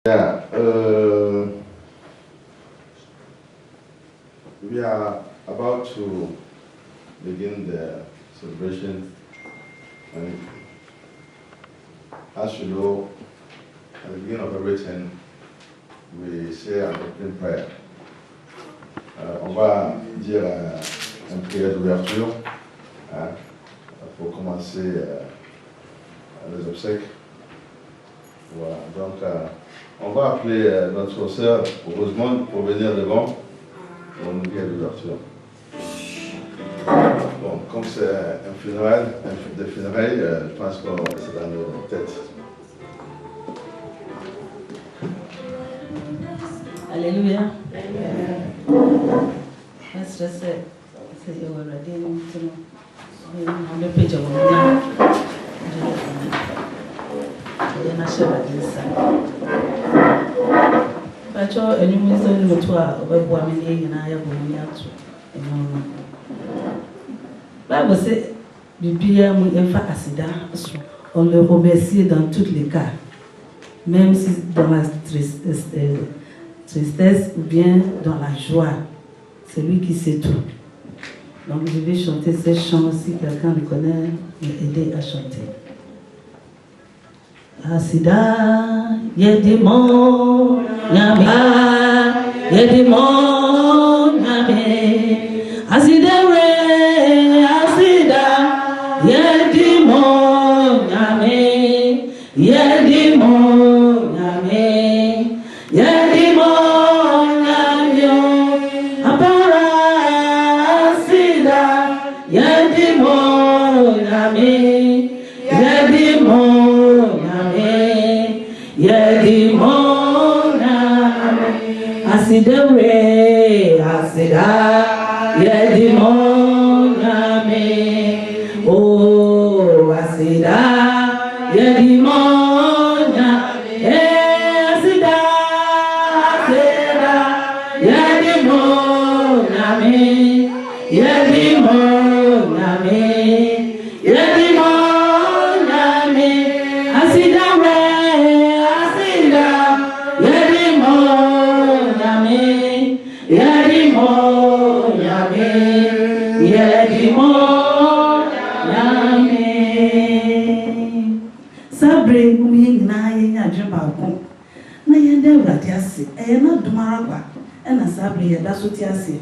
Yeah, we are about to begin the celebration, and as you know, at the beginning of everything, we say an opening prayer. On va dire une prière d'ouverture pour commencer les obsèques. Voilà, donc on va appeler notre sœur Rosemont pour venir devant pour nous dire l'ouverture. Bon, comme c'est un funérail, des funérailles, je pense que c'est dans nos têtes. Alléluia. C'est on le remercie dans tous les cas, même si dans la tristesse ou bien dans la joie, c'est lui qui sait tout. Donc je vais chanter ces chants si quelqu'un le connaît et aider à chanter. Asida yedimo nyame yedimo nyame asida re asida yedimo nyame yedimo nyame yedimo nyame apara asida yedimo nyame yedimo Asidere, asida, yedimonyame. Oh, asida, yedimonyame. Asida, asida, yedimonyame. Yedimonyame, yedimonyame. Asida, Sabre umi na yenya dweba ko na yenda urade ase na dumara kwa na sabre yeda so ti ase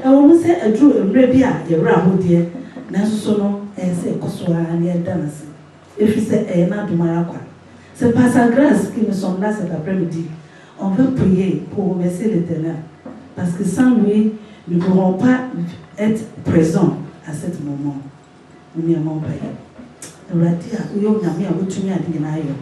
wo mu se adru emre bi a yewra hodie na so no se kosoa na yeda na se efi se na dumara kwa c'est par sa grâce que nous sommes là cet après-midi. On veut prier pour remercier l'Éternel parce que sans lui nous ne pourrons pas être présents à ce moment. Nous n'avons pas eu. Euradia, we are not here to me. I think I am.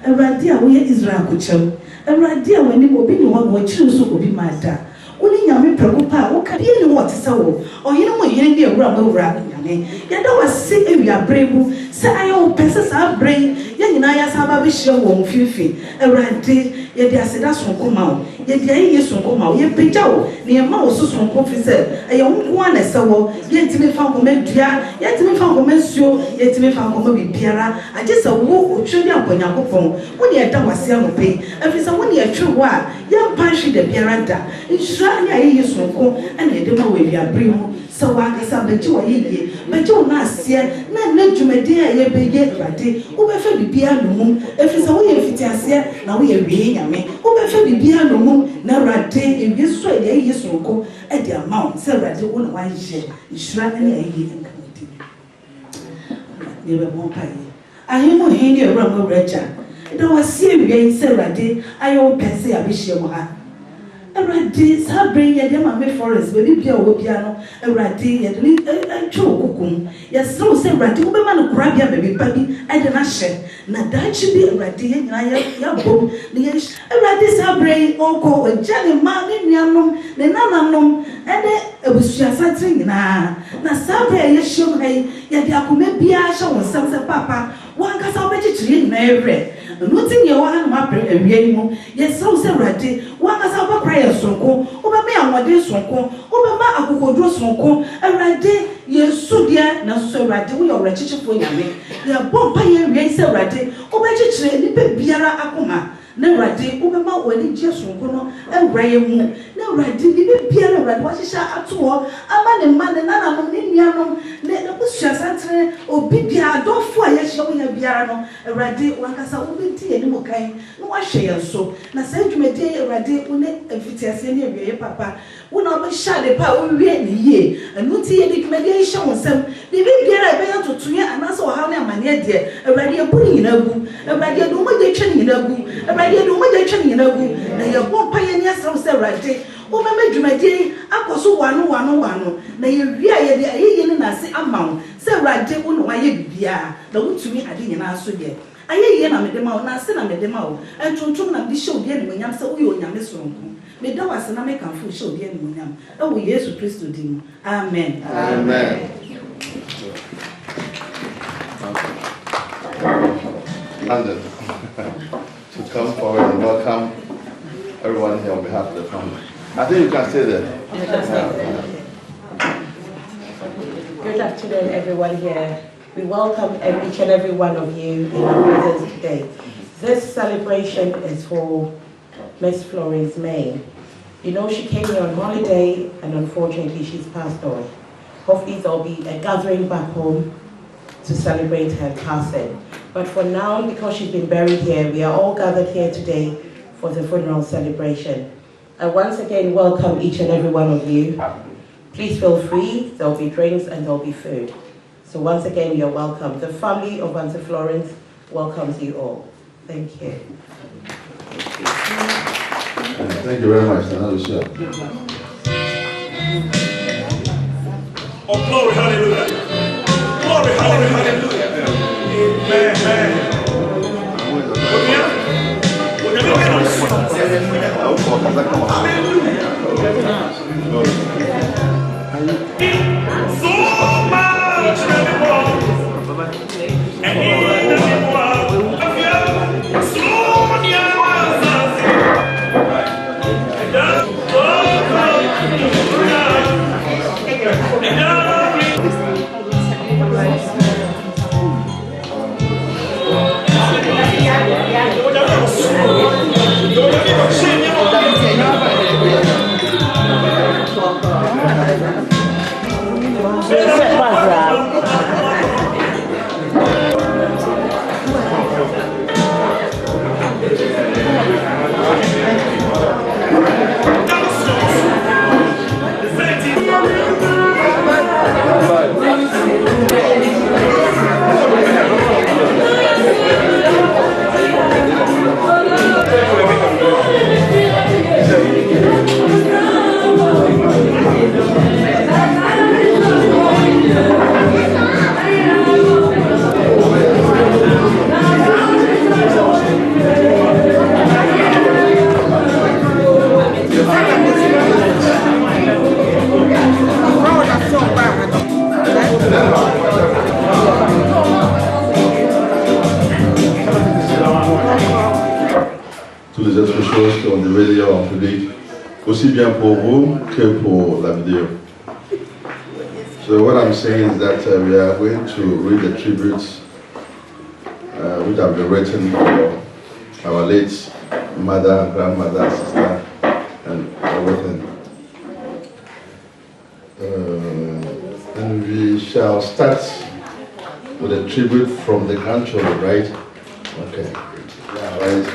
Euradia, we are Israel Kuchel. Euradia, when you will be the one who choose to be my dad. Only Yami Preocupa, who can hear what is so, or you know, when you're in the rubber rabbit. Yet I was sick if you are brave. Say, I hope peasants are brave. Young Nayas have a wish you won't feel free. Euradia, yet they said that's from Comau. Yet the years from Comau, yet Pejao, near Mouse from Confessor. I own one as so, yet to me found Comedia, yet to me found Comensio, yet to me found Comobi Piera. I just a walk or children when you go home. When you are done was young pay, every someone you are true while, young Panshi the Pieranta. It's trying to use from home and the demo with your brim. So I guess I'm the two a year, but you're not here, not let you, my dear, ye be yet ready. Who prefer the piano moon, if it's a way if it is here, now we are being a me. Who prefer the piano moon, now right day, if you swear the years will go at the amount, so that the one white share is running a year and continue. They were more pay. I am more handy a rubber retcher. There was serious, so right day, I all pass a bishop. Every Sabre, Yamame Forest, baby piano, every day, chokum. Yes, so say, Ratty, woman, grab your baby, I did not share. Now that should be a ratty, and I have boom. Yes, every Sabre, or call a jelly man in Yamum, the Nanum, and it was just a thing. Now Sabre, yes, show hey, yet Yakume Bia show some papa, one cast of vegetarian, Mary. Nothing you want my prayer, yes, so say, Ratty, one cast of a prayer, so go, over me and what this one go, over my Akuko draw so go, and right there, yes, so dear, now so right, we are a teacher for Yami. They are bomb by a race, right there, over Chichi, Biara Akuma. na Awurade wobɛma w'ani gye sonko no awura yɛ mu na Awurade bibi biara Awurade wahyehyɛ ato hɔ ama ne mma ne nananom ne nuanom ne busua santere obi biara adɔfo a yɛhyɛ wo yɛ biara no Awurade wankasa wobɛdi anim kan na wahwɛ yɛn so na saa dwumadie Awurade wo ne mfitiaseɛ ne awieyɛ papa wo na wobɛhyɛ ade pa a wowie ne yie ɛno nti yɛde dwumadie yi hyɛ wo nsɛm bibi biara ɛbɛyɛ totoeɛ anaasɛ ɔhaw ne amanneɛ deɛ Awurade yɛbɔ ne nyinaa gu Awurade yɛde wo mogya twa ne nyinaa gu Awurade yɛde wo mogya twa ne nyinaa gu na yɛbɔ mpa yɛ ne asɛm sɛ Awurade wobɛma dwumadie akɔ so wano na yɛwie a yɛde ayɛyɛ ne nase ama wo sɛ Awurade wo na wayɛ bibiara na wotumi ade nyinaa so yɛ ayɛyɛ na mede ma wo na ase na mede ma wo ɛntontom na mede hyɛ obi animuonyam sɛ woyɛ onyame soronko meda wo ase na mekamfo hyɛ obi animuonyam ɛwɔ Yesu Kristo din mu amen London to come forward and welcome everyone here on behalf of the family. I think you can stay there. Good afternoon, everyone here. We welcome each and every one of you in our presence today. This celebration is for Miss Florence May. You know, she came here on holiday and unfortunately she's passed on. Hopefully there'll be a gathering back home to celebrate her passing. But for now, because she's been buried here, we are all gathered here today for the funeral celebration. I once again welcome each and every one of you. Please feel free, there'll be drinks and there'll be food. So once again, you're welcome. The family of Auntie Florence welcomes you all. Thank you. Thank you very much, Nana Lucia. Oh, glory, hallelujah. Glory, hallelujah. Amen. Tous les autres choses qui ont déroulé en public, aussi bien pour vous que pour la vidéo. So what I'm saying is that we are going to read the tributes which have been written for our late mother, grandmother, sister, and everything. And we shall start with a tribute from the grandchildren, right? Okay. Yeah, right.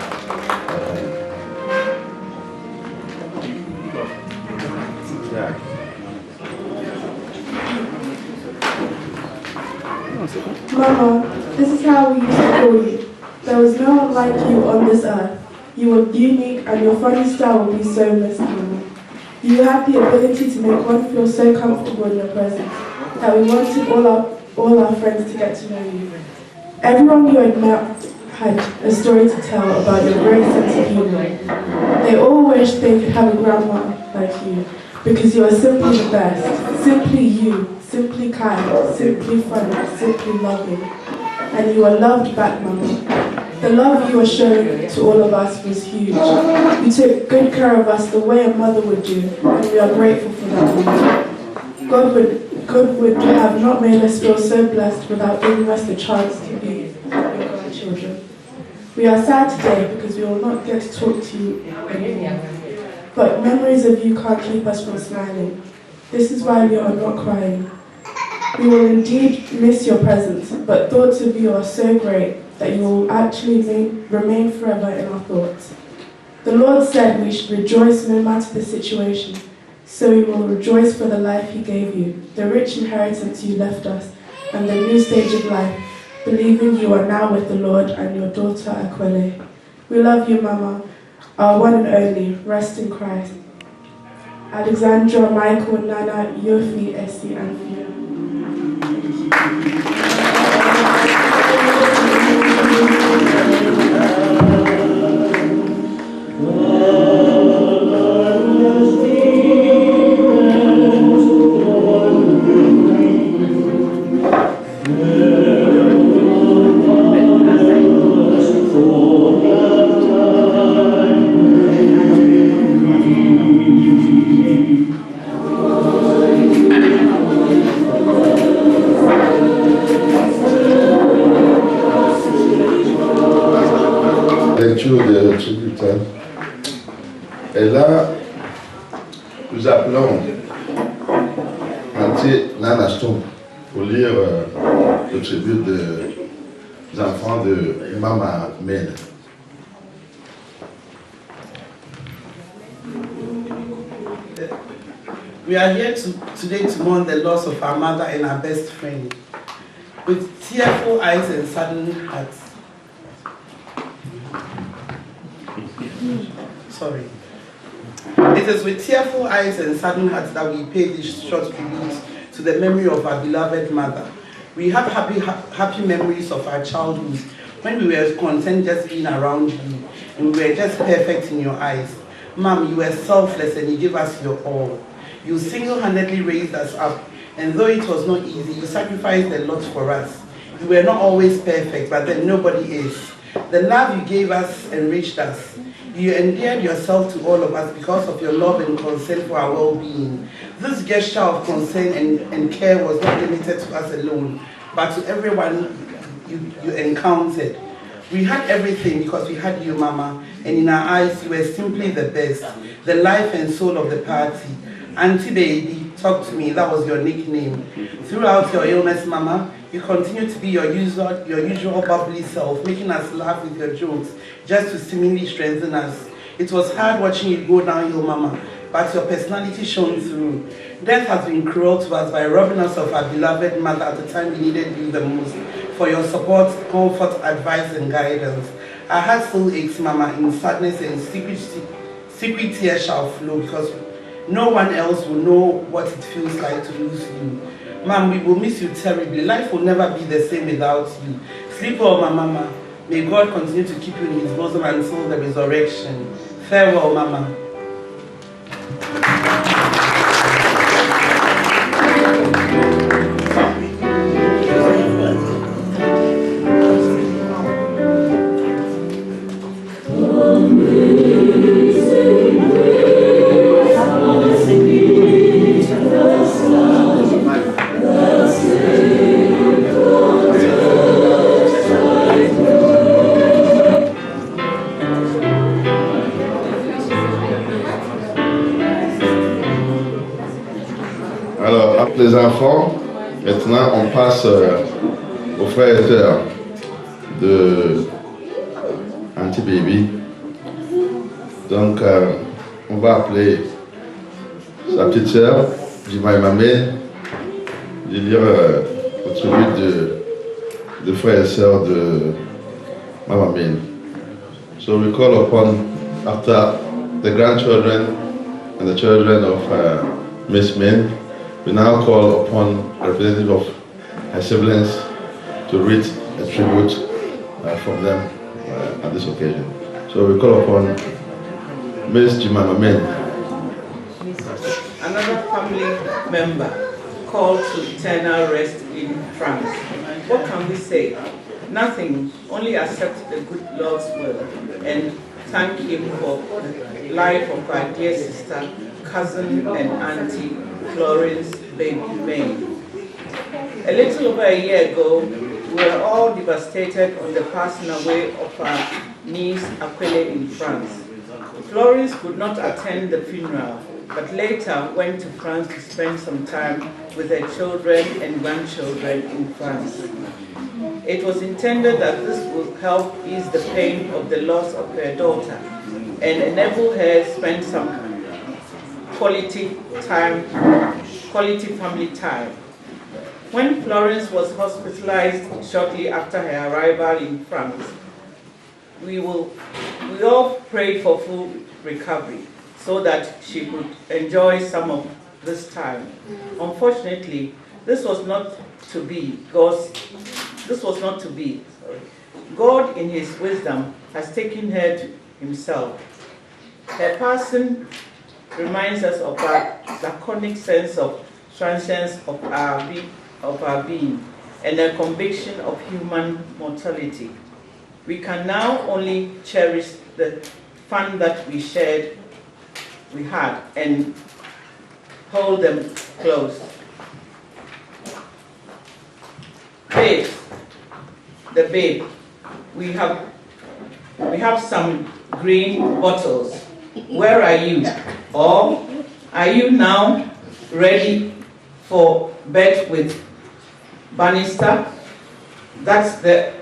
Mama, this is how we used to call you. There was no one like you on this earth. You were unique and your funny style would be so missed, Mama. You had the ability to make one feel so comfortable in your presence that we wanted all our friends to get to know you. Everyone you had met had a story to tell about your great sense of humor. They all wished they could have a grandma like you because you are simply the best, simply you. Simply kind, simply funny, simply loving. And you are loved back, Mama. The love you are showing to all of us was huge. You took good care of us the way a mother would do, and we are grateful for that, Mama. God would have not made us feel so blessed without giving us the chance to be your grandchildren. We are sad today because we will not get to talk to you anymore. But memories of you can't keep us from smiling. This is why we are not crying. We will indeed miss your presence, but thoughts of you are so great that you will actually remain forever in our thoughts. The Lord said we should rejoice no matter the situation, so we will rejoice for the life He gave you, the rich inheritance you left us, and the new stage of life, believing you are now with the Lord and your daughter Aquile. We love you, Mama, our one and only. Rest in Christ. Alexandra, Michael, Nana, Yofi, Essie, and Fiona. Lecture de tribute. Et là, nous appelons Auntie Nana Stomp pour lire le tribut des enfants de Mama Mel. We are here today to mourn the loss of our mother and our best friend. With tearful eyes and saddened hearts. Sorry. It is with tearful eyes and saddened hearts that we pay this short tribute to the memory of our beloved mother. We have happy memories of our childhood when we were content just being around you and we were just perfect in your eyes. Mom, you were selfless and you gave us your all. You single-handedly raised us up, and though it was not easy, you sacrificed a lot for us. You were not always perfect, but then nobody is. The love you gave us enriched us. You endeared yourself to all of us because of your love and concern for our well-being. This gesture of concern and care was not limited to us alone, but to everyone you encountered. We had everything because we had you, Mama, and in our eyes you were simply the best, the life and soul of the party. Auntie Baby, talk to me, that was your nickname. Throughout your illness, Mama, you continue to be your usual bubbly self, making us laugh with your jokes, just to seemingly strengthen us. It was hard watching you go downhill, Mama, but your personality shone through. Death has been cruel to us by robbing us of our beloved mother at the time we needed you the most, for your support, comfort, advice, and guidance. Our heart still aches, Mama, in sadness, and secret tears shall flow, because no one else will know what it feels like to lose you. Mom, we will miss you terribly. Life will never be the same without you. Sleep well, my Mama. May God continue to keep you in His bosom until the resurrection. Farewell, Mama. Alors, après les enfants, maintenant on passe aux frères et sœurs de Auntie Baby. Donc, on va appeler sa petite sœur, Jemima Mel, de lire le tribut de frères et sœurs de Mama Mel. So we call upon, after the grandchildren and the children of Miss Mel, we now call upon a representative of her siblings to read a tribute from them at this occasion. So we call upon Miss Jemima Mel. Another family member called to eternal rest in France. What can we say? Nothing, only accept the good Lord's will and thank Him for the life of our dear sister, cousin and auntie, Florence Baby May. A little over a year ago, we were all devastated on the passing away of our niece Aquile in France. Florence could not attend the funeral, but later went to France to spend some time with her children and grandchildren in France. It was intended that this would help ease the pain of the loss of her daughter and enable her to spend some quality family time. When Florence was hospitalized shortly after her arrival in France, we all prayed for full recovery so that she could enjoy some of this time. Unfortunately, this was not to be. God, in His wisdom, has taken her to Himself. Her passing reminds us of our laconic sense of transience of our being and a conviction of human mortality. We can now only cherish the fun that we had, and hold them close. Babe, the babe, we have some green bottles. Where are you? Or are you now ready for bed with Bannister? That's the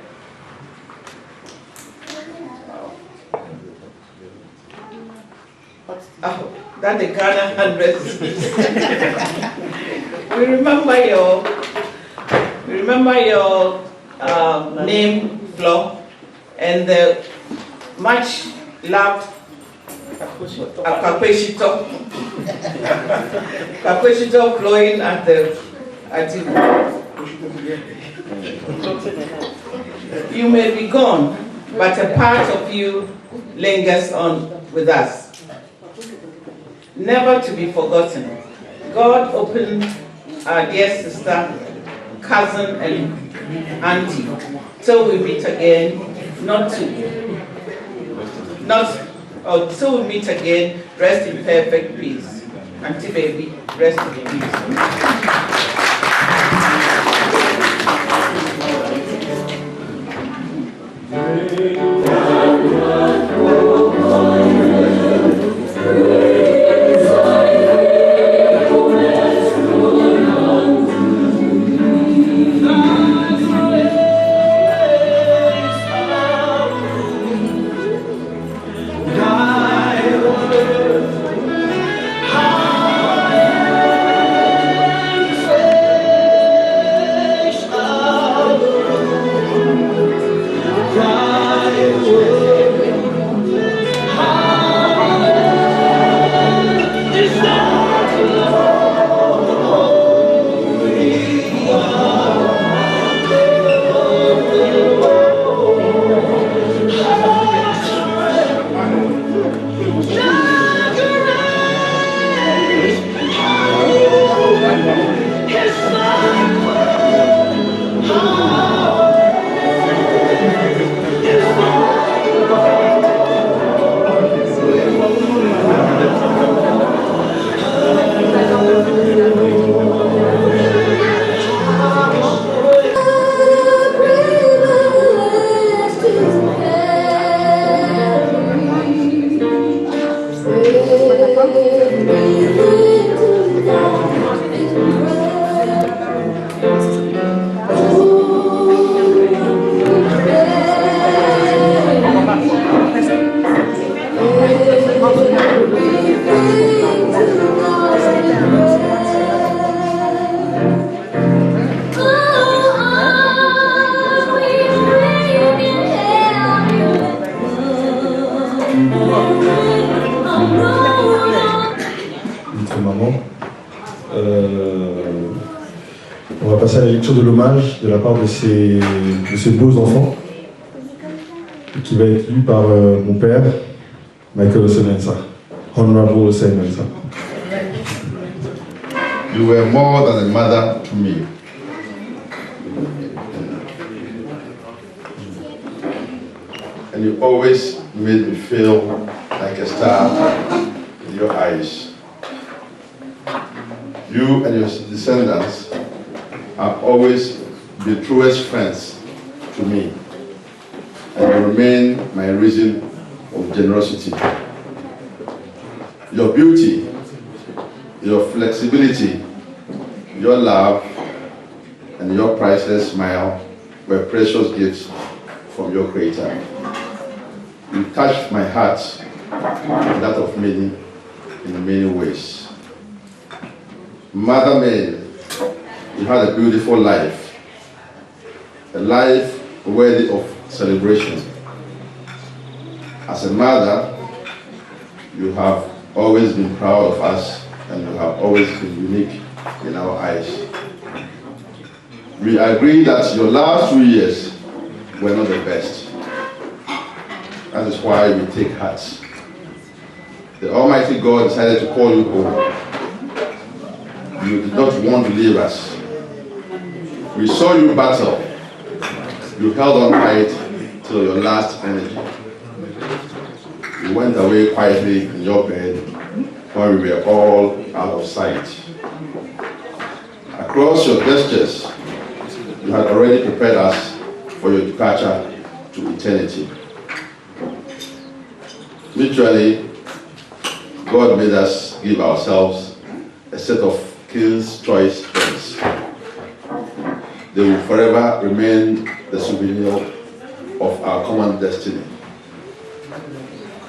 Ghana 100. We remember your name, Flo, and the much loved Kakweshito flowing at the You may be gone, but a part of you lingers on with us. Never to be forgotten. God opened our dear sister, cousin, and auntie till we meet again. Till we meet again, rest in perfect peace. Auntie baby, rest in peace. On va passer à la lecture de l'hommage de la part de ces beaux enfants, qui va être lu par mon père, Michael Osemensa, Honorable Osemensa. You were more than a mother to me. And you always made me feel like a star in your eyes. You and your descendants are always the truest friends to me. and you remain my reason of generosity. Your beauty, your flexibility, your love, and your priceless smile were precious gifts from your Creator. You touched my heart and that of many in many ways. Mother May, you had a beautiful life, a life worthy of celebration. As a mother, you have always been proud of us and you have always been unique in our eyes. We agree that your last 2 years were not the best. That is why we take heart. The Almighty God decided to call you home. You did not want to leave us. We saw you battle. You held on tight till your last energy. You went away quietly in your bed when we were all out of sight. Across your gestures, you had already prepared us for your departure to eternity. Mutually, God made us give ourselves a set of King's Choice friends. They will forever remain the souvenir of our common destiny.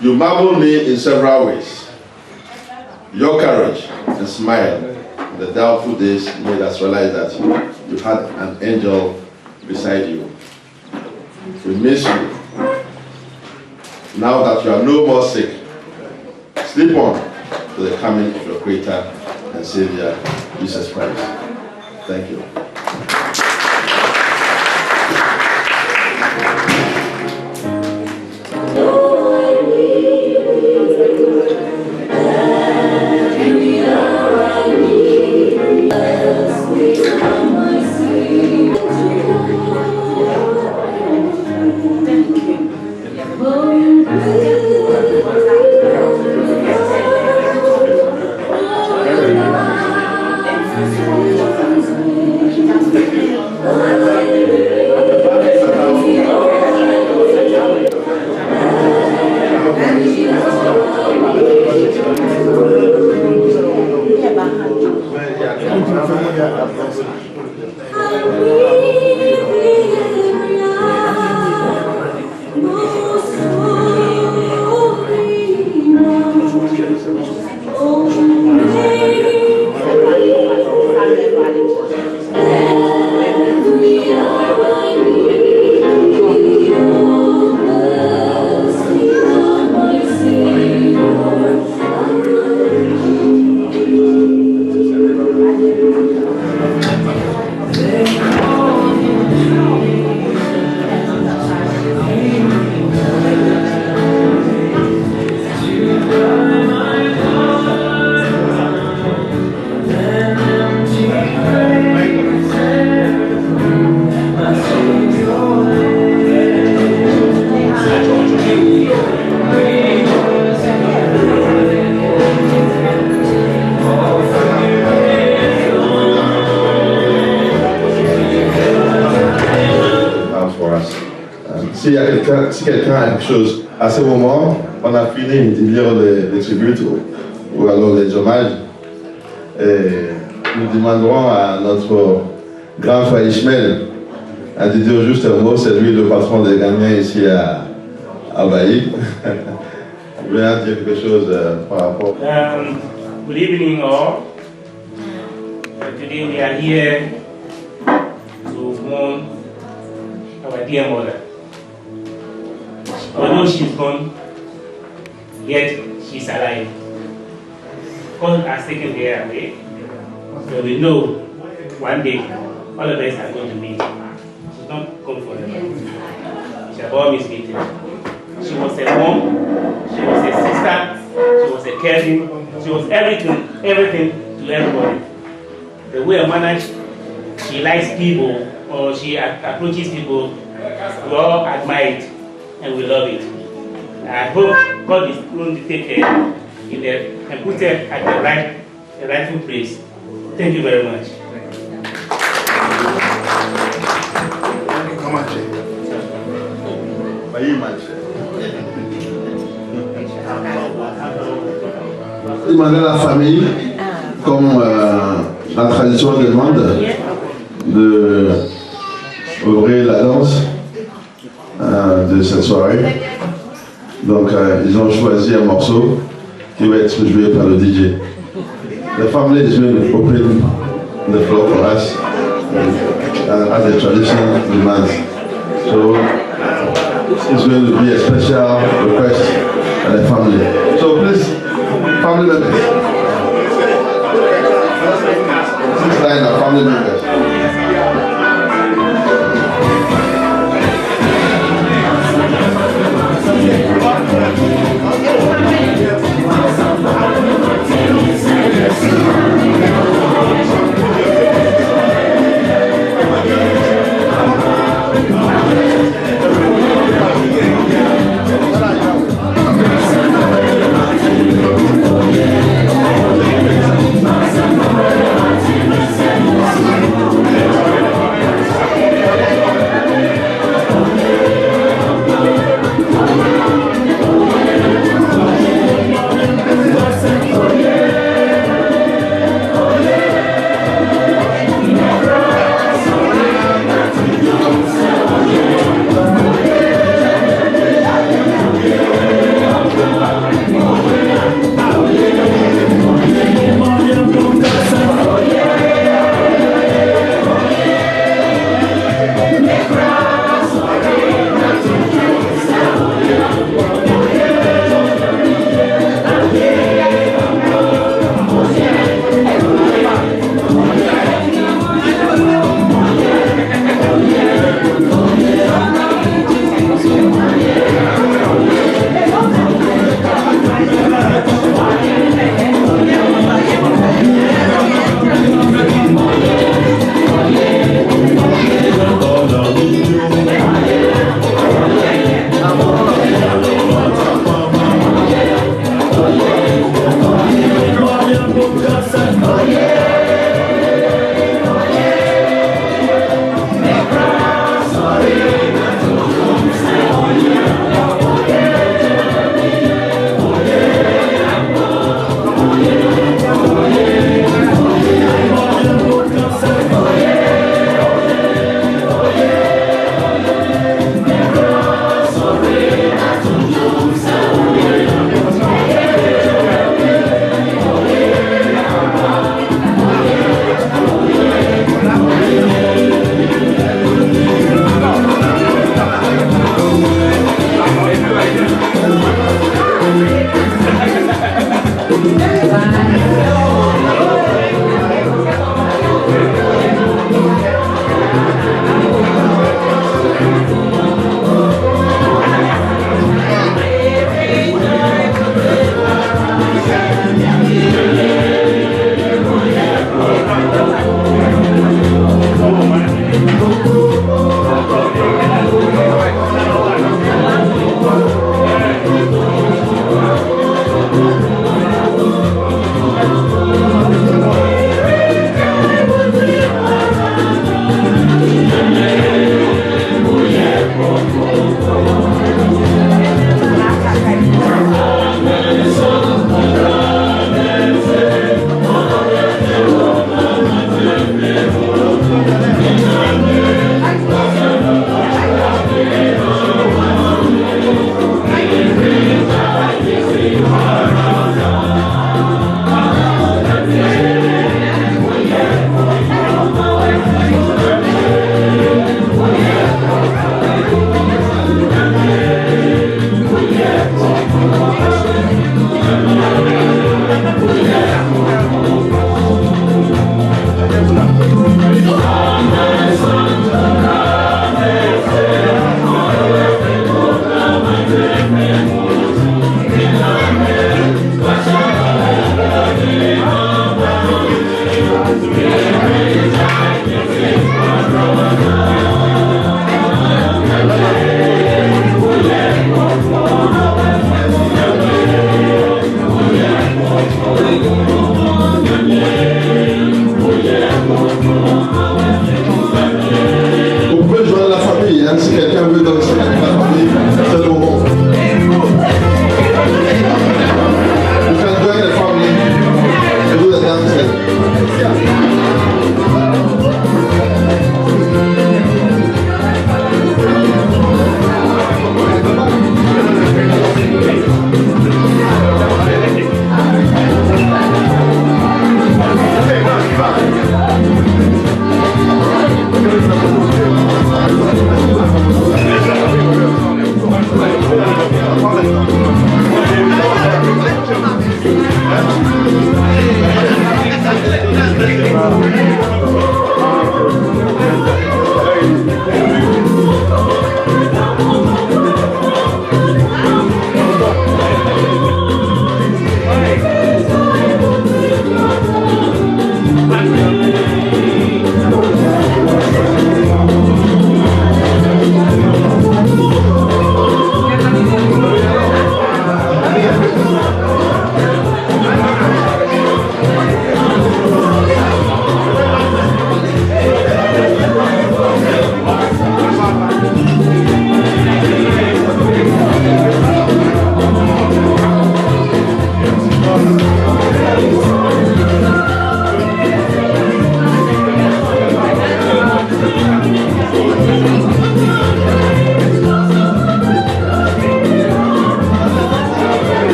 You marvel me in several ways. Your courage and smile in the doubtful days made us realize that you had an angel beside you. We miss you. Now that you are no more sick, sleep on to the coming of your Creator and Savior, Jesus Christ. Thank you. Si quelqu'un a quelque chose, à ce moment, on a fini de lire les tributes ou alors les hommages. Et nous demanderons à notre grand frère Ishmael de dire juste un mot. C'est lui le patron des Ghanéens ici à Bailly. Il vient dire quelque chose par rapport. Good evening all. Today we are here to mourn our dear mother. Although she's gone, yet she's alive. God has taken her away. So we know one day all of us are going to meet. She's not gone forever. She has always been there. She was a mom, she was a sister, she was a caring, she was everything to everybody. The way of manage, she likes people or she approaches people, we all admire it. And we love it. I hope God is going to take care and put her at the rightful place. Thank you very much. Come on, demander à la famille, comme la tradition demande, de ouvrir la danse de cette soirée. Donc ils ont choisi un morceau qui va être joué par le DJ. The family is going to open the floor for us as the tradition demands. So it's going to be a special request by the family. So please, family members. This line are family members.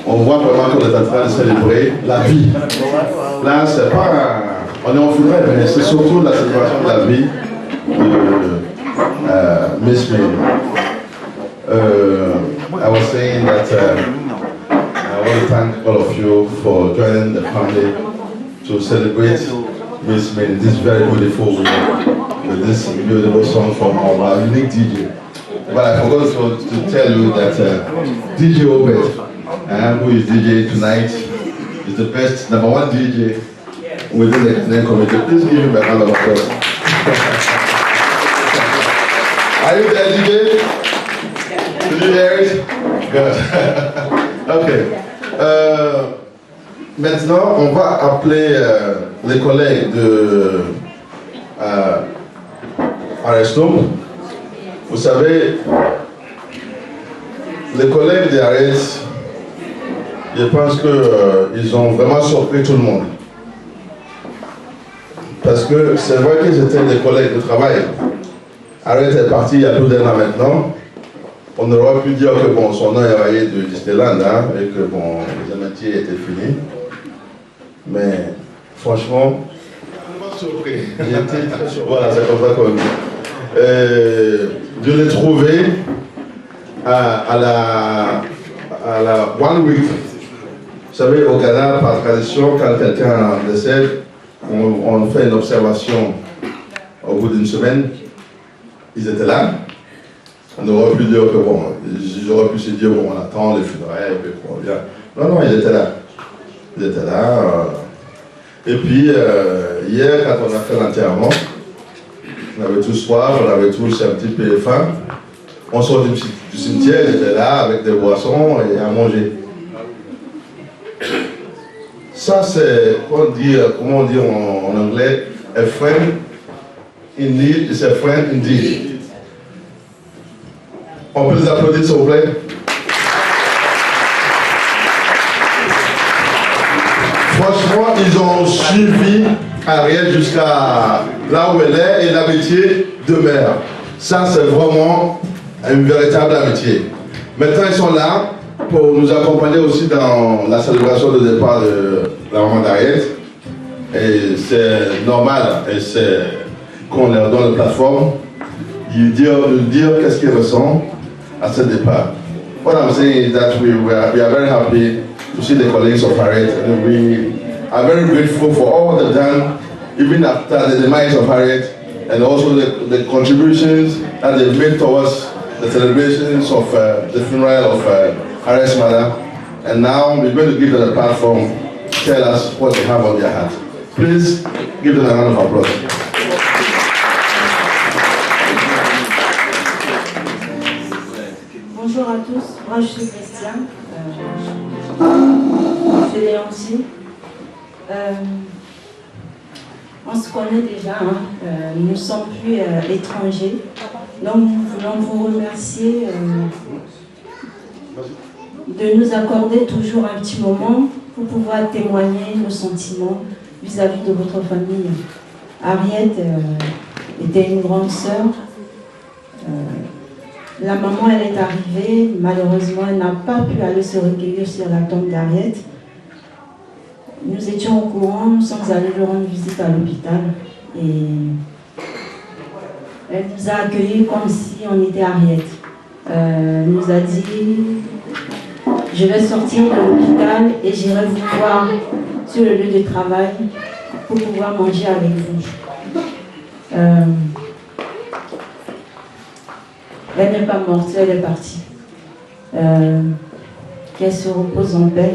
On voit vraiment qu'on est en train de célébrer la vie. Là, c'est pas... On est en funérailles, mais c'est surtout la célébration de la vie de Miss May. I was saying that I want to thank all of you for joining the family to celebrate Miss May, this very beautiful woman, with this beautiful song from our unique DJ. But I forgot to tell you that DJ Obed, who is DJ tonight, is the best #1 DJ within the Canadian community. Please give him a round of applause. Are you there, DJ? Did you hear it? Good. Ok. Maintenant, on va appeler les collègues de Aresto. Vous savez, les collègues d'Ares, je pense qu'ils ont vraiment surpris tout le monde. Parce que c'est vrai que c'était des collègues de travail. Ares est parti il y a plus d'1 an maintenant. On aurait pu dire que bon, son nom est rayé de Disneyland et que bon, les amitiés étaient finies. Mais franchement, surpris. J'étais très surpris. Voilà, c'est comme ça qu'on dit. Je l'ai trouvé à la One Week. Vous savez, au Ghana, par tradition, quand quelqu'un décède, on fait une observation au bout d'une semaine. Ils étaient là. On aurait pu dire que bon, j'aurais pu se dire bon, on attend les funérailles et puis on revient. Non, non, ils étaient là. Ils étaient là. Et puis, hier, quand on a fait l'enterrement, on avait tous soif, on avait tous un petit peu faim. On sort du cimetière, ils étaient là avec des boissons et à manger. Ça, c'est, comment dire en anglais, a friend in need is a friend indeed. On peut les applaudir, s'il vous plaît. Franchement, ils ont suivi Ariel jusqu'à là où elle est et l'amitié demeure. Ça, c'est vraiment une véritable amitié. Maintenant, ils sont là pour nous accompagner aussi dans la célébration de départ de la maman d'Ariel. Et c'est normal, et c'est qu'on leur donne la plateforme, de dire qu'est-ce qu'ils ressentent à ce départ. What I'm saying is that we are very happy to see the colleagues of Harriet, and we are very grateful for all they've done, even after the demise of Harriet, and also the contributions that they've made towards the celebrations of the funeral of Harriet's mother. And now we're going to give them a platform to tell us what they have on their heart. Please give them a round of applause. Bonjour à tous, moi je suis Christiane, je suis Léontine. On se connaît déjà, nous ne sommes plus étrangers, donc nous voulons vous remercier de nous accorder toujours un petit moment pour pouvoir témoigner nos sentiments vis-à-vis de votre famille. Ariette était une grande sœur. La maman, elle est arrivée, malheureusement, elle n'a pas pu aller se recueillir sur la tombe d'Ariette. Nous étions au courant, nous sommes allés lui rendre visite à l'hôpital et elle nous a accueillis comme si on était Ariette. Elle nous a dit, je vais sortir de l'hôpital et j'irai vous voir sur le lieu de travail pour pouvoir manger avec vous. Elle n'est pas morte, elle est partie. Qu'elle se repose en paix.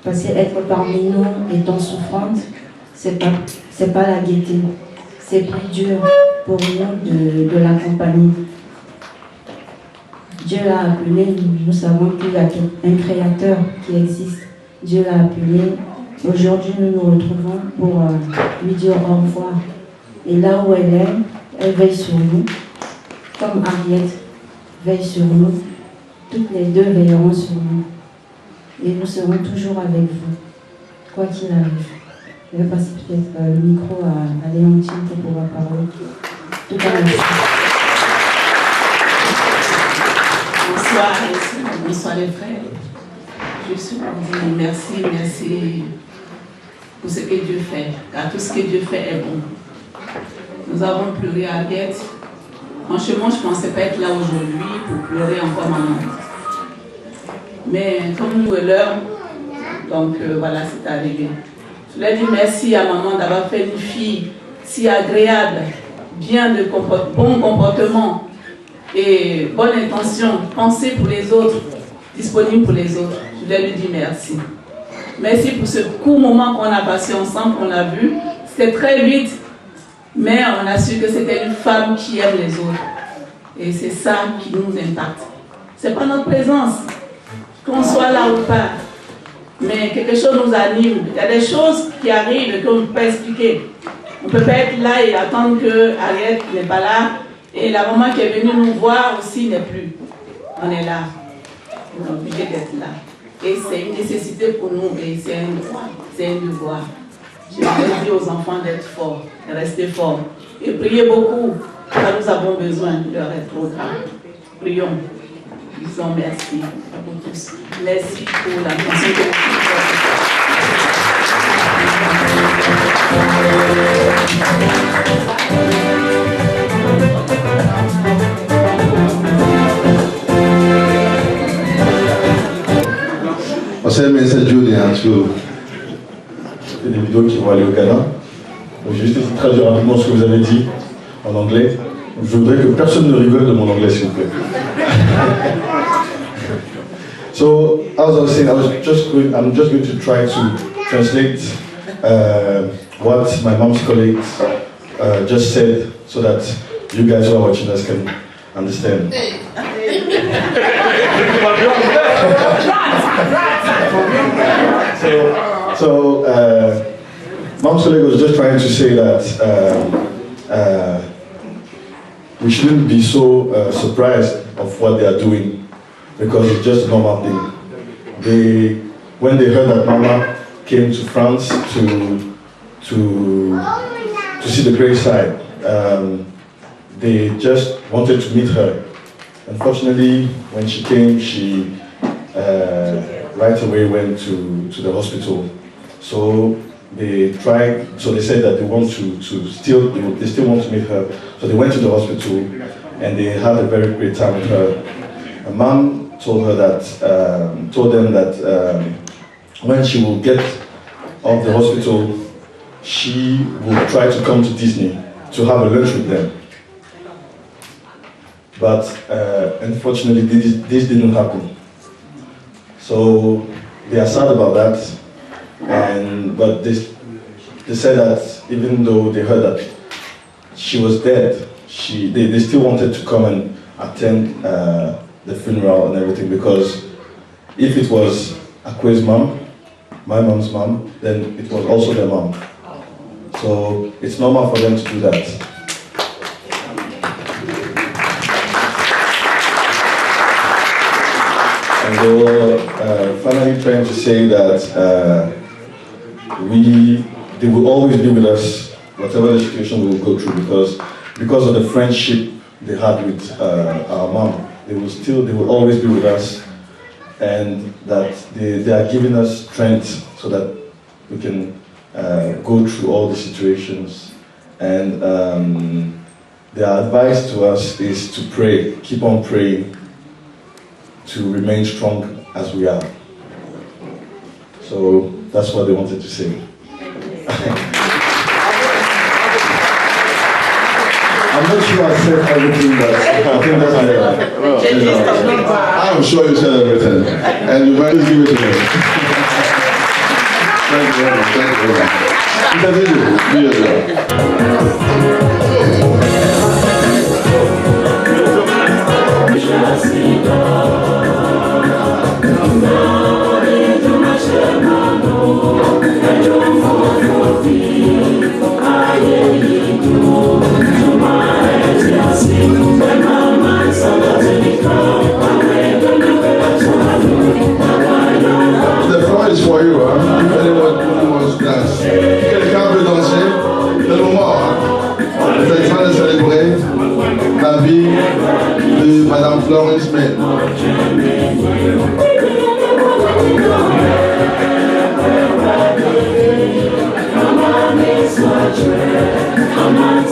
Parce qu'être parmi nous étant souffrante, c'est pas la gaieté. C'est plus dur pour nous de l'accompagner. Dieu l'a appelé, nous savons qu'il y a un créateur qui existe. Dieu l'a appelé. Aujourd'hui, nous nous retrouvons pour lui dire au revoir. Et là où elle est, elle veille sur nous. Comme Ariette veille sur nous, toutes les deux veilleront sur nous. Et nous serons toujours avec vous, quoi qu'il arrive. Je vais passer peut-être le micro à Léontine pour pouvoir parler. Tout à l'heure. Bonsoir les frères. Je suis pour dire merci pour ce que Dieu fait, car tout ce que Dieu fait est bon. Nous avons pleuré à Ariette. Franchement, je ne pensais pas être là aujourd'hui pour pleurer encore maman. Mais comme nous l'heure, donc voilà, c'est arrivé. Je voulais dire merci à maman d'avoir fait une fille si agréable, bien de bon comportement et bonne intention, penser pour les autres, disponible pour les autres. Je voulais lui dire merci. Merci pour ce court moment qu'on a passé ensemble, qu'on a vu. C'était très vite, mais on a su que c'était une femme qui aime les autres. Et c'est ça qui nous impacte. C'est pas notre présence, qu'on soit là ou pas. Mais quelque chose nous anime. Il y a des choses qui arrivent et qu'on ne peut pas expliquer. On ne peut pas être là et attendre que Ariette n'est pas là. Et la maman qui est venue nous voir aussi n'est plus. On est là. On est obligé d'être là. Et c'est une nécessité pour nous et c'est un droit, c'est un devoir. Je vais dire aux enfants d'être forts, de rester forts. Et priez beaucoup, car nous avons besoin de leur être programme. Prions. Disons merci à vous tous. Merci pour l'attention que vous C'est un message sur des vidéos qui vont aller au Ghana. Donc, j'ai juste essayé de traduire rapidement ce que vous avez dit en anglais. Je voudrais que personne ne rigole de mon anglais, s'il vous plaît. So, as I was saying, I'm just going to try to translate what my mom's colleagues just said so that you guys who are watching us can understand. So Mom's colleague was just trying to say that we shouldn't be so surprised of what they are doing because it's just a normal thing. When they heard that Mama came to France to see the graveside, they just wanted to meet her. Unfortunately, when she came, she right away went to the hospital. So they tried. So they said that they want to still want to meet her. So they went to the hospital, and they had a very great time with her. Her mom told them that when she will get off the hospital, she will try to come to Disney to have a lunch with them. But unfortunately, this didn't happen. So they are sad about that, but they said that even though they heard that she was dead, they still wanted to come and attend the funeral and everything, because if it was Akwe's mom, my mom's mom, then it was also their mom. So it's normal for them to do that. And they were finally trying to say that they will always be with us, whatever the situation we will go through, because of the friendship they had with our mom. They will always be with us, and that they are giving us strength so that we can go through all the situations. And their advice to us is to pray, keep on praying, to remain strong as we are. So that's what they wanted to say. I'm not sure I said everything, but I think that's I'm sure you said everything. And you might just give it to me. Thank you very much. Thank you very much. Be yourself. The floor is for you, hein? Anyone dance? Quelqu'un veut danser? Le moment, hein? Vous êtes en train de célébrer la vie de Madame Florence May. Mama,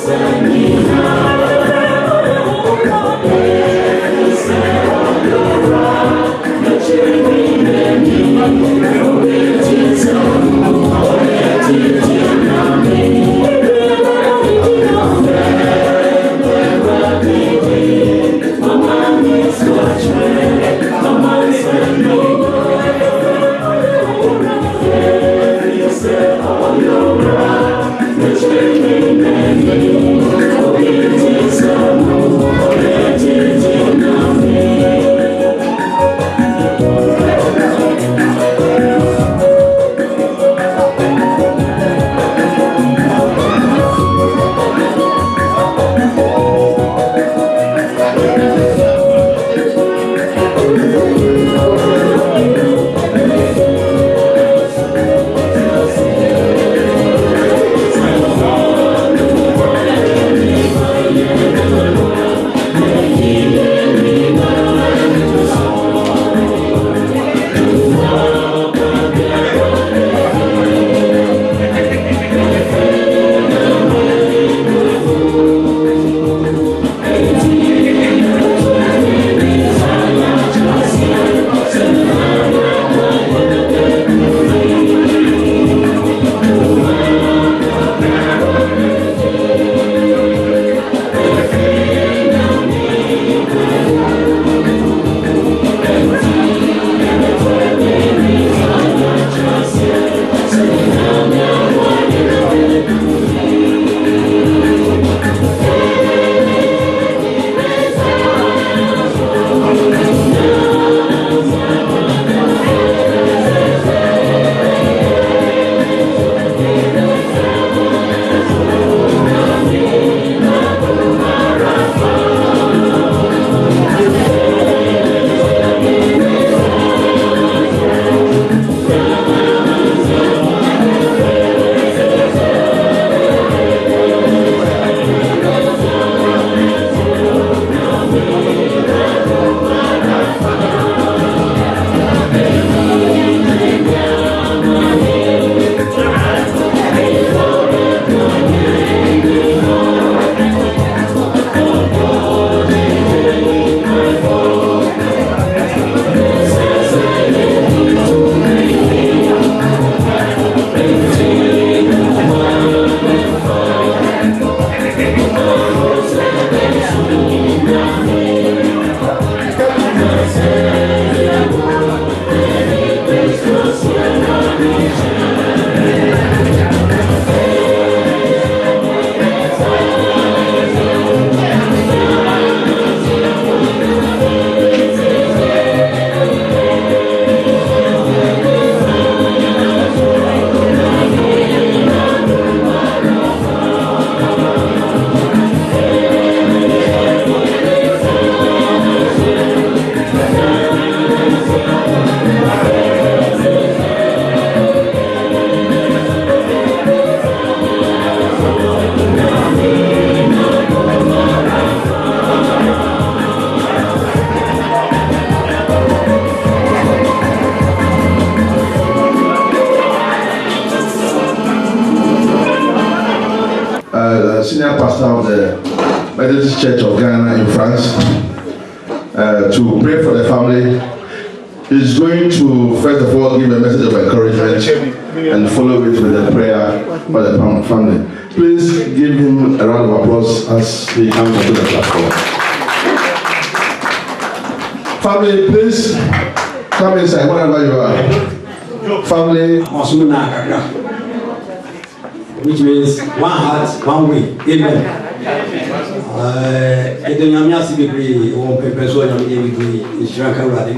senior pastor of the Methodist Church of Ghana in France, to pray for the family. He's going to, first of all, give a message of encouragement and follow it with a prayer for the family. Please give him a round of applause as he comes onto the platform. Family, please come inside wherever you are. Family, which means one heart, one way. Amen. We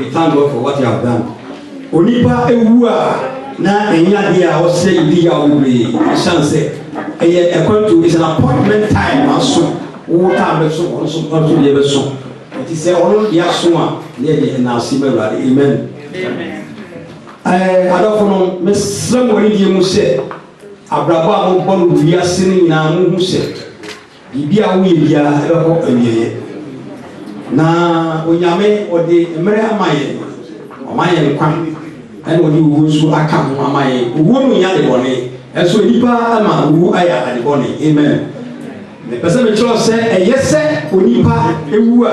thank God for what you have done. Onipa ewua na enya dia o say dia o be chance it's an appointment time aso wo ta be so on be so it is all dia so a na si be rade. Amen. Adofo no mesram woni die mu se abrabo a mo bonu wiase ni na mo hu se bibia wo ye bia e be ko awieye na onyame ode emre amaye omaye kwan ene odi wo so aka ho amaye wo no nya de bone eso nipa ama wo aya ade bone. Amen. Me pese me tro se eyese onipa ewu a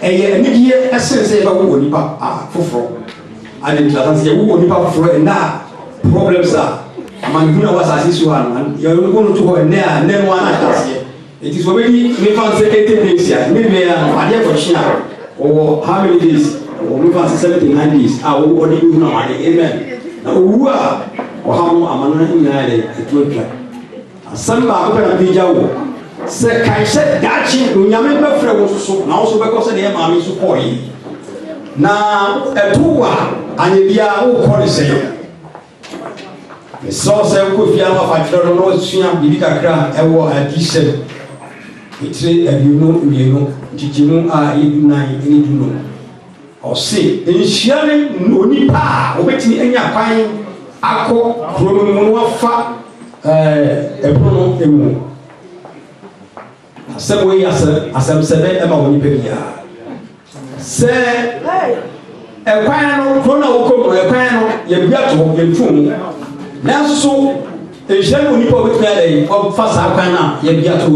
eye anidie esense ba wo onipa foforo ade ntlatanse wo onipa foforo na problems a manhuna wasase so an ya no no to ho ne a ne no ana tase. It is already me fancy 80 days here. Maybe I for China or how many days? Or me fancy 79 days. I will only do now. Amen. Now who are or how am I in Ethiopia? Some are open a video. Say, I said that she will never friend was so now so because they are mammy so poor. Now a tour and if you are all call say. The source of Kufia of I don't know, Siam Bibika and war at this. It's a you know, did you know, I do know. Or say, in sharing no nipa, waiting any pine, ako, promo, fa, a prono, emo. Some way as I'm 7 Emma. Say, a pine, chrono, a pine, your gato, your phone. Now so, a shadow nipa with me, or fast apana, your gato.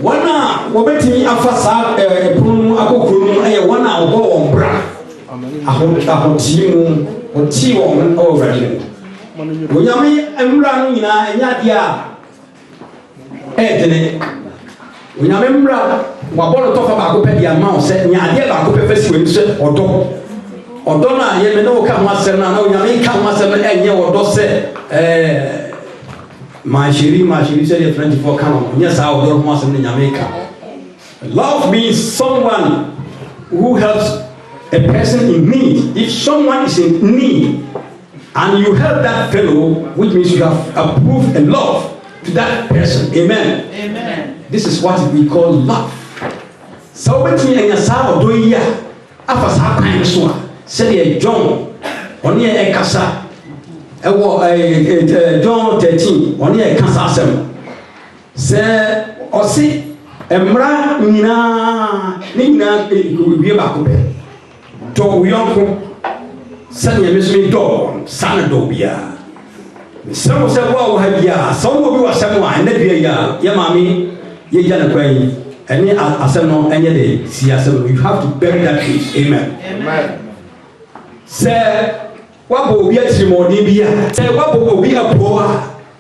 Wana wobetimi afasa epunu akokuru eye wana obo ombra ahotimu oti won already onyame emra no nyina enya dia edene onyame emra wabolo tofa ba ko pedia ma o se nya dia ba ko pefesi we se odo na ye me no ka ho asem na onyame ka ho asem enye odo se my chérie said the French for canon. Yes, I will go to Jamaica. Love means someone who helps a person in need. If someone is in need and you help that fellow, which means you have approved and love to that person. Amen. Amen. This is what we call love. So when you and your do ya, after some time so, say John, only a casa. John 13, only a cancer assembly. Say, or see, a mra nina be back. To young send your mystery door, son dobia. Some say, well, have ya, some of you are someone, and then ya, mammy, ye jana quay, and ye assembly any day, see assembly. You have to bury that case. Amen. Amen. Say, what will be a Simodibia? Say, what will be a poor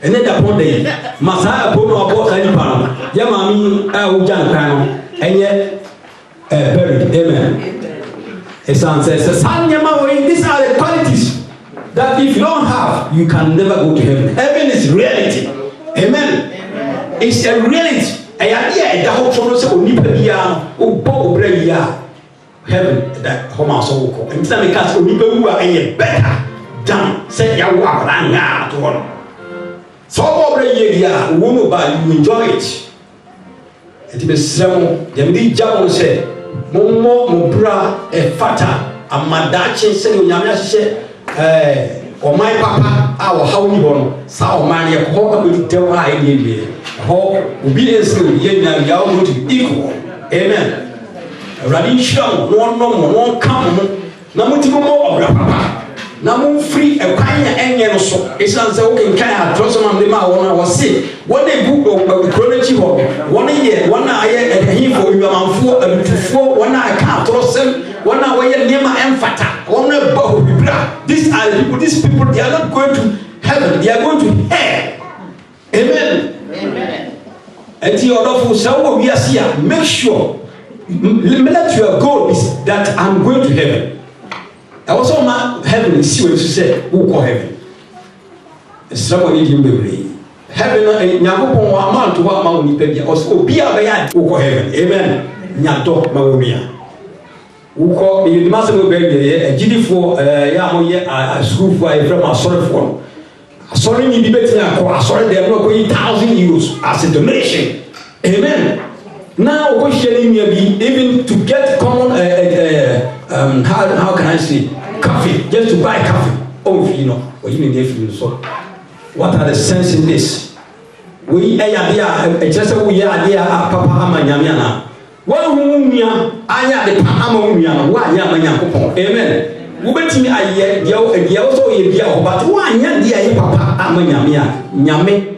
and then upon day. Massa, poor or poor any pound. Yamami, Jan Pano, and yet buried. Amen. A son says, Son Yamawi, these are the qualities that if you don't have, you can never go to heaven. Heaven is reality. Amen. It's a reality. I idea the whole trouble of Nipia, O Bo Brea. Heaven that home so and some cast only who are any better than say you are to one. So over a year, woman by you enjoy it. It is some the Jabon said, Momo Mubra, a fata, a madachi, saying Yamia or my papa, our holy one, Sao Maria, how will tell I did how obedience to Yam to equal. Amen. Radin show one come, no multiple more of papa. na mo free e kwan ya enye no so esan se wo kenkan atroso ma dem a wona wo se wona bu chronology ho wona ye wona aye ehifo nwamanfo abutufo wona aka atrosem wona wo ye nema emfata wona ba ho bibra. These are the people, these people, they are not going to heaven, they are going to hell. Amen. Amen. And the other for some we are here, make sure let your goal is that I'm going to heaven. I also want heaven and see what you say, who call heaven. Somebody didn't believe. Heaven, Nyakopon wa man to wa ma ni pebia. Also, be a beyond who call heaven. Amen. Nyato Mawumia. Who call me the master of baby, a GD for a school for a from a sorry for. Sorry, me be better. Sorry, they are not going 1,000 euros as a donation. Amen. Now, questioning me even to get common, how can I say, coffee, just to buy coffee. Oh, you know, or even if you so. What are the sense in this? We just we are there, Papa Amanyamiana. What Mumia, I am the Pamamia, why Yamanya. Amen. We bet me I hear also a deal, but why Yan Papa Amanyamia, Yame.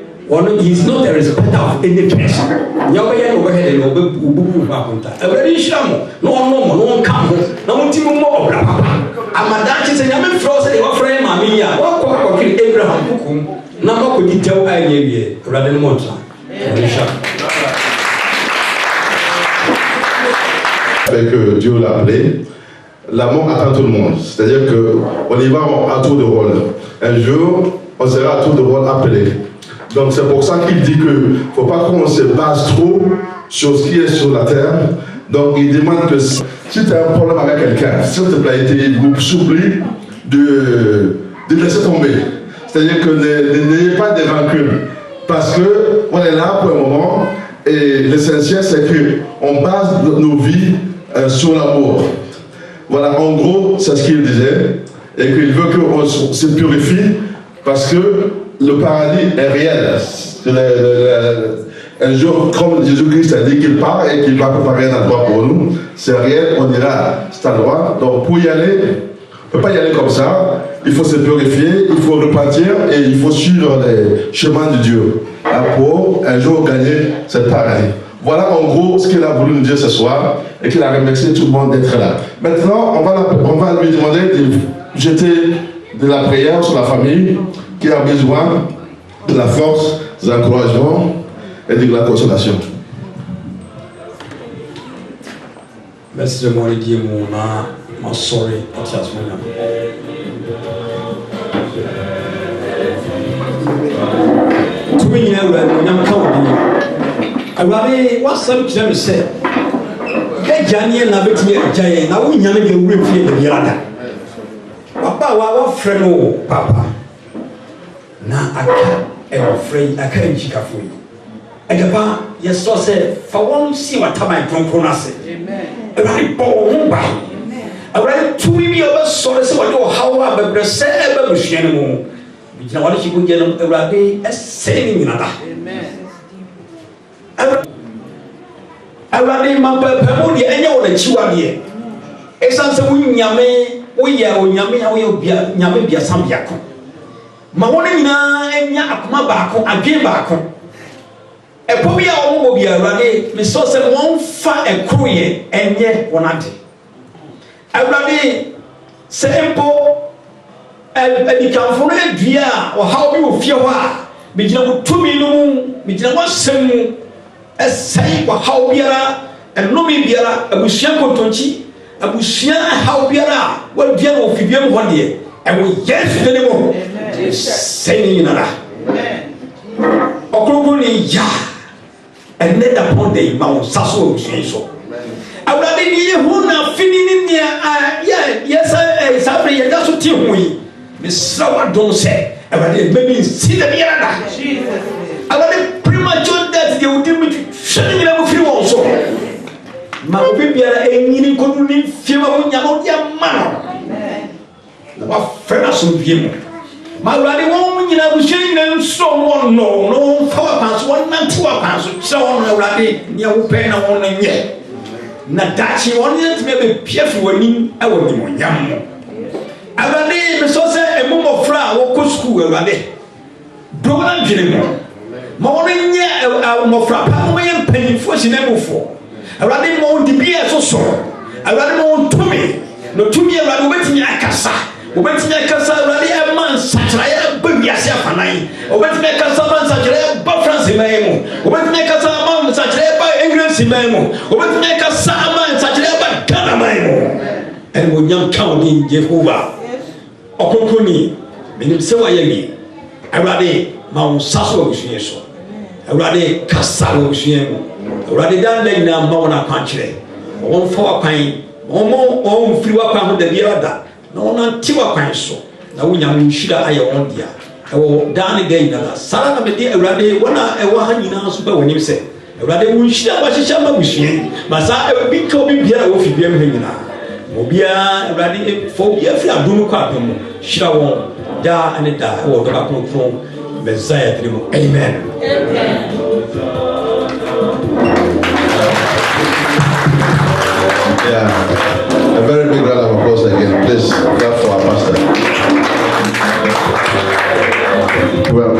He is not a respecter of any person. Yaway overhead and Ubu Bakunta. A very shamo, no one come, no one team more. I'm a Dutch and I'm a frozen friend, Mamia, what Abraham Pukum, no more could tell I gave you rather than Monta. Avec Dieu l'a appelé, l'amour attend tout le monde. C'est-à-dire qu'on y va à tour de rôle. Un jour, on sera à tour de rôle appelé. Donc c'est pour ça qu'il dit que faut pas qu'on se base trop sur ce qui est sur la terre. Donc il demande que si tu as un problème avec quelqu'un, s'il te plaît, il vous supplie de laisser tomber. C'est-à-dire que n'ayez pas de rancune. Parce qu'on est là pour un moment et l'essentiel c'est qu'on base nos vies sur l'amour. Voilà, en gros, c'est ce qu'il disait. Et qu'il veut qu'on se purifie parce que le paradis est réel. Un jour, comme Jésus-Christ a dit qu'il part et qu'il va préparer un endroit pour nous, c'est réel, on ira à cet endroit. Donc pour y aller, on ne peut pas y aller comme ça. Il faut se purifier, il faut repartir et il faut suivre les chemins de Dieu pour un jour gagner ce paradis. Voilà en gros ce qu'il a voulu nous dire ce soir et qu'il a remercié tout le monde d'être là. Maintenant, on va lui demander de jeter de la prière sur la famille qui a besoin de la force, de l'encouragement et de la consolation. Merci de moi de dire mon sorry. Tout le monde awurade wasam kyerɛ me sɛ yɛgya ne na bɛtumi agya yɛn na wonyame deɛ wura fie da biara da waba wa wɔfrɛ no papa na aka ɛwɔfrɛ yi aka nkyikafo yi ɛdɛba yɛsɔ sɛ fa wɔn si wataban kronkron ase awurade bɔ wo ho ba awurade tumi bi a wɔbɛsɔre sɛ wɔde ɔhaw a bɛbrɛ sɛ ɛbɛ busua no mu bigyina wɔde hye bogya no awurade ɛsɛe ne nyina da awurade mampapamu deɛ ɛnyɛ wɔ n'akyiwadeɛ ɛsiane sɛ wonyame woyɛ onyame a woyɛ nyame biasa biako ma wɔn nyinaa anya akoma baako adwene baako ɛpɔ bi a wɔn wɔ bi awurade mesɔ sɛ wɔmfa ɛkoro yɛ ɛnyɛ wɔn ade awurade sɛ mpo adikanfo no adua a ɔhaw bi wɔ fie hɔ a megyina wo tumi no mu megyina wɔasɛm mu ɛsɛe wɔhaw biara ɛnome biara abusua nkontonkyi abusua haw biara a wɔadua no wɔ fidua mu hɔ deɛ ɛwɔ yesu de ne mu sɛe ne nyinara ɔkronkron ne ya ɛnɛ da pɔn de ma wo nsa so wɔ abusua yi so awurade ne yɛ ho na afini ne nea yɛsɛ saa berɛ yɛda so te ho yi mesrɛ w'adom sɛ awurade ɛbɛbi nsi da biara da awurade premature death deɛ wodi mu hwɛ ne nyina mu firi wɔn so ma obi biara ɛnyini nkɔdu ne fie ma wonyama wode ama no na wafrɛ no asomdue mu ma awurade wɔn nyina abusua nyina nsɔ wɔn no na wɔmfa w'akwan so wɔnante w'akwan so kyerɛ wɔn no awurade nea wopɛ na wɔn no nyɛ na dakye wɔn yɛntumi abɛpia firi w'anim ɛwɔ nimonyam mu awurade mesɔ sɛ mmɔfra a wɔkɔ sukuu awurade dɔm na dwene mu ma wɔn nyɛ mmɔfra pa ma wɔyɛ mpanyinfoɔ hyɛnɛmufoɔ awurade ma wɔn dibi a ɛso soro awurade ma wɔn tumi na tumi awurade wɔbɛtumi akasa wɔbɛtumi akasa awurade ɛma nsakyerɛeɛ ba wiase afanan wɔbɛtumi akasa ma nsakyerɛeɛ ba France man mu wɔbɛtumi akasa ma nsakyerɛeɛ ba England man mu wɔbɛtumi akasa ma nsakyerɛeɛ ba Ghana man mu ɛna wɔnyam ka wɔn ne Jehovah ɔkɔkɔni menim sɛ wɔayɛ wie awurade ma wɔn nsa so wɔ abusua so awurade kasa wɔ abusua mu awurade dan da nyinaa ma wɔn akwankyerɛ wɔn fa wakwan wɔn mfiri wakwan ho da biara da na wɔn nante wakwan so na wonya wɔn nhyira ayɛ wɔn dea ɛwɔ dan ne da nyinaa saa na mede awurade wɔn a ɛwɔ ha nyinaa so bɛ wɔn nim sɛ awurade wɔn nhyira wɔahyehyɛ ama abusua ma saa ebi ka obi biara wɔ fidua mu ha nyinaa obiara awurade fɔ obiara firi adum kɔ apɛ mu hyira wɔn daa ne daa ɛwɔ dɔba kronkron Messiah tiri mu amen. Yeah, a very big round of applause again. Please clap for our pastor. Well,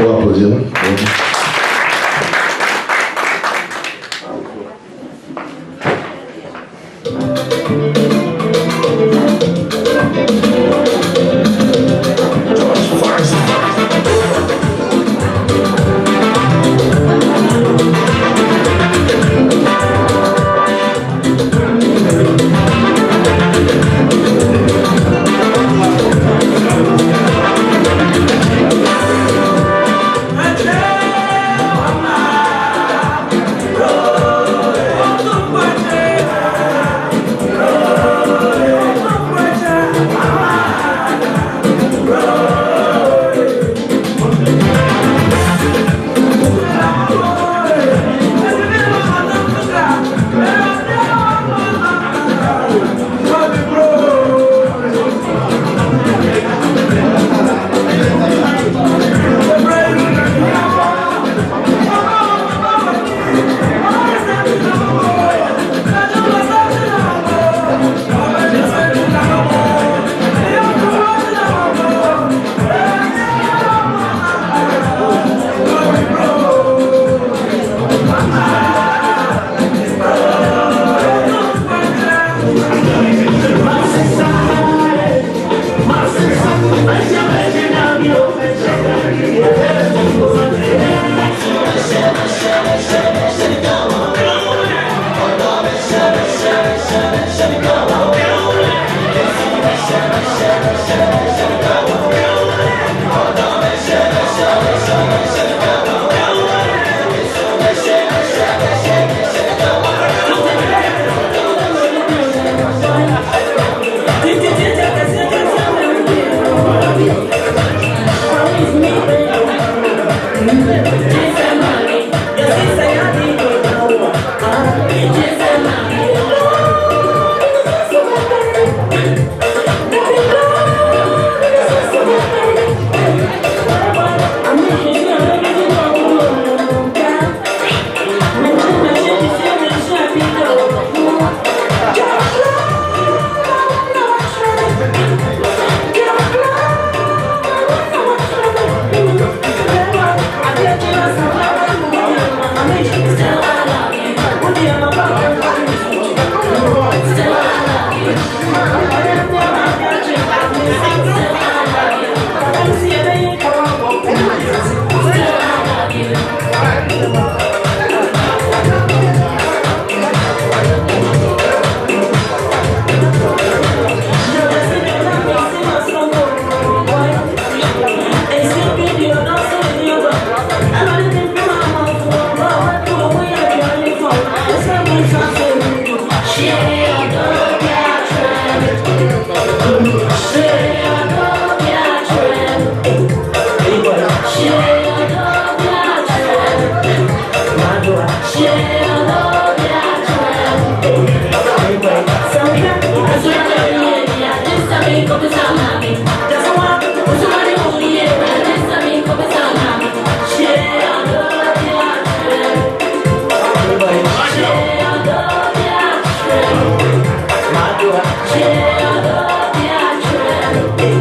Yeah.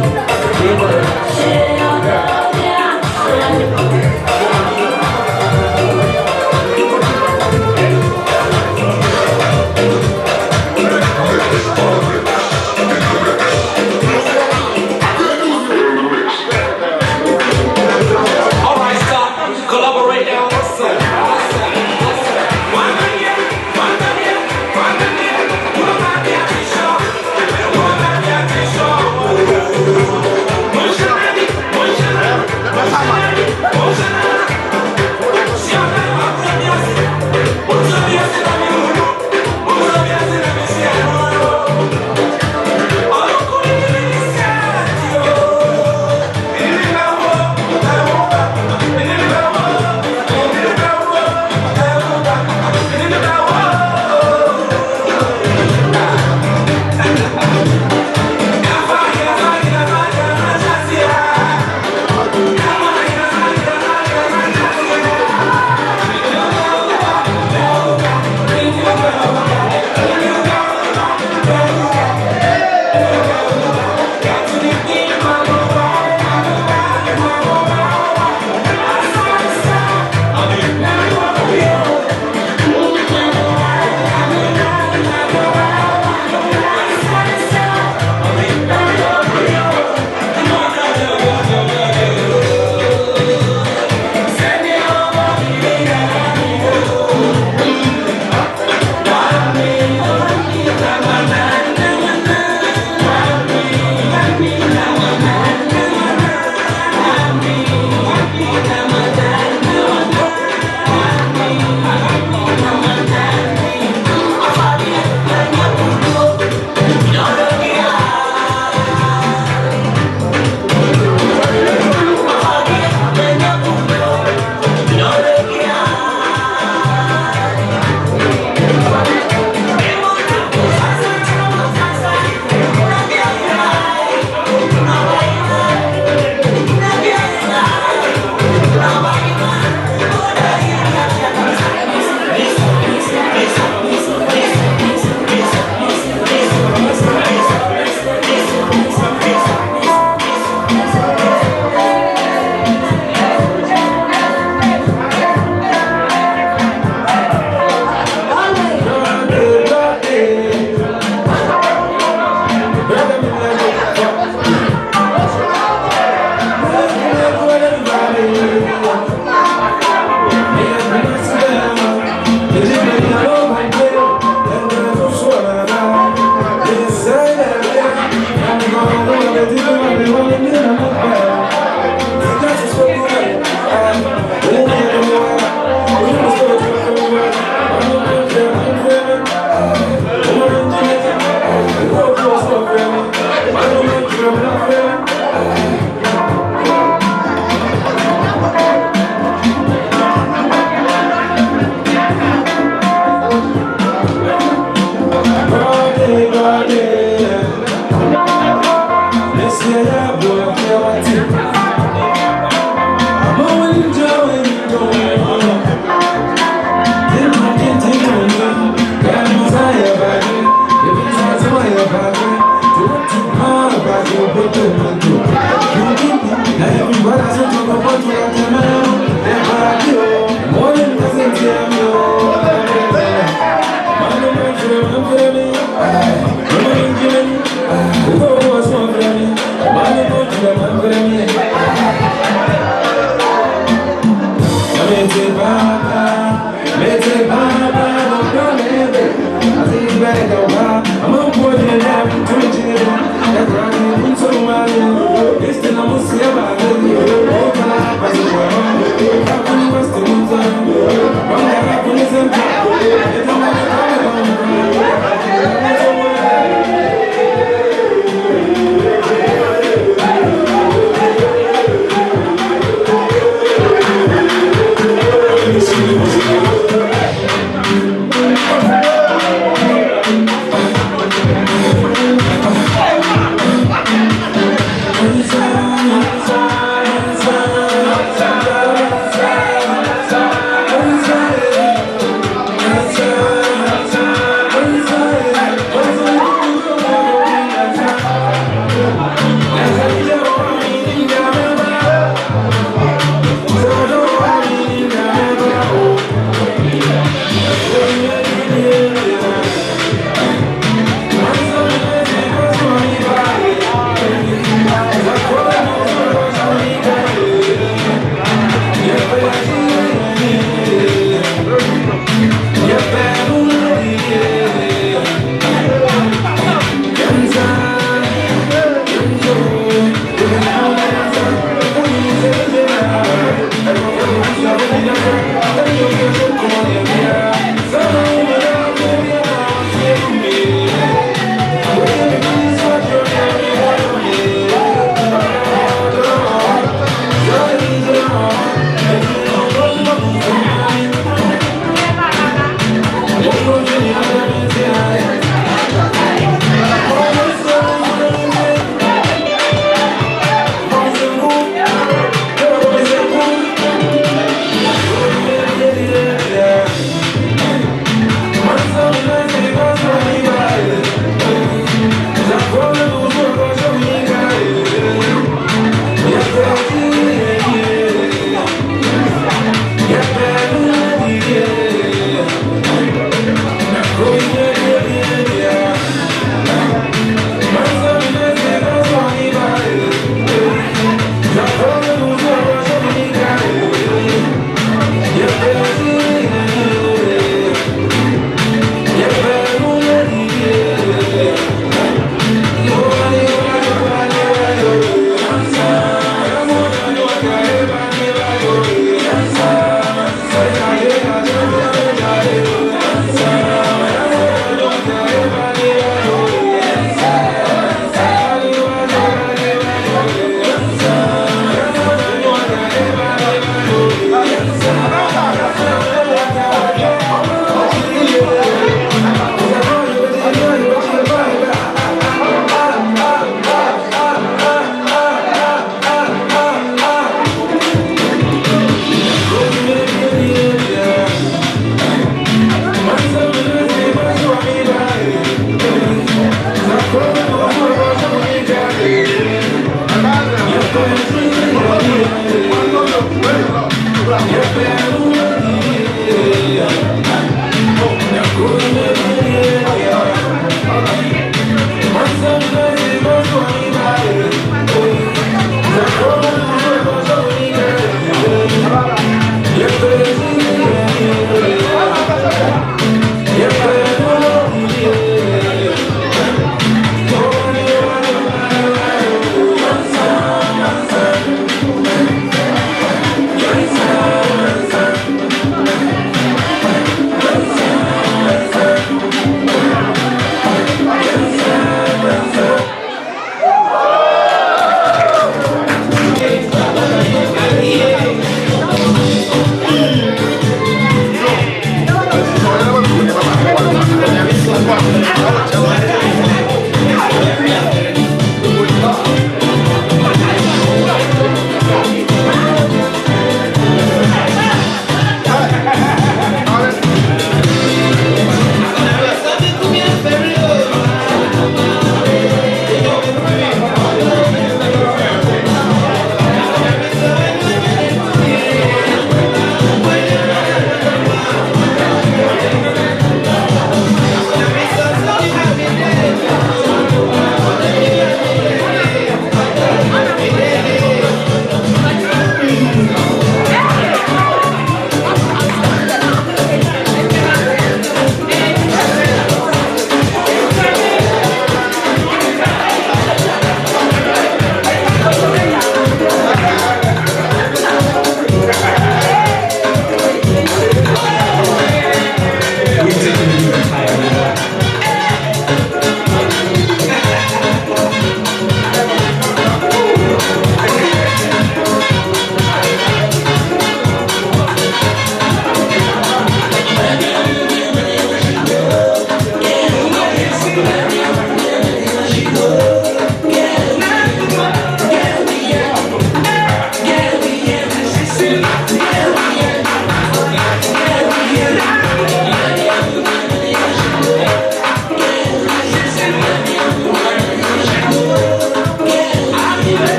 Yeah.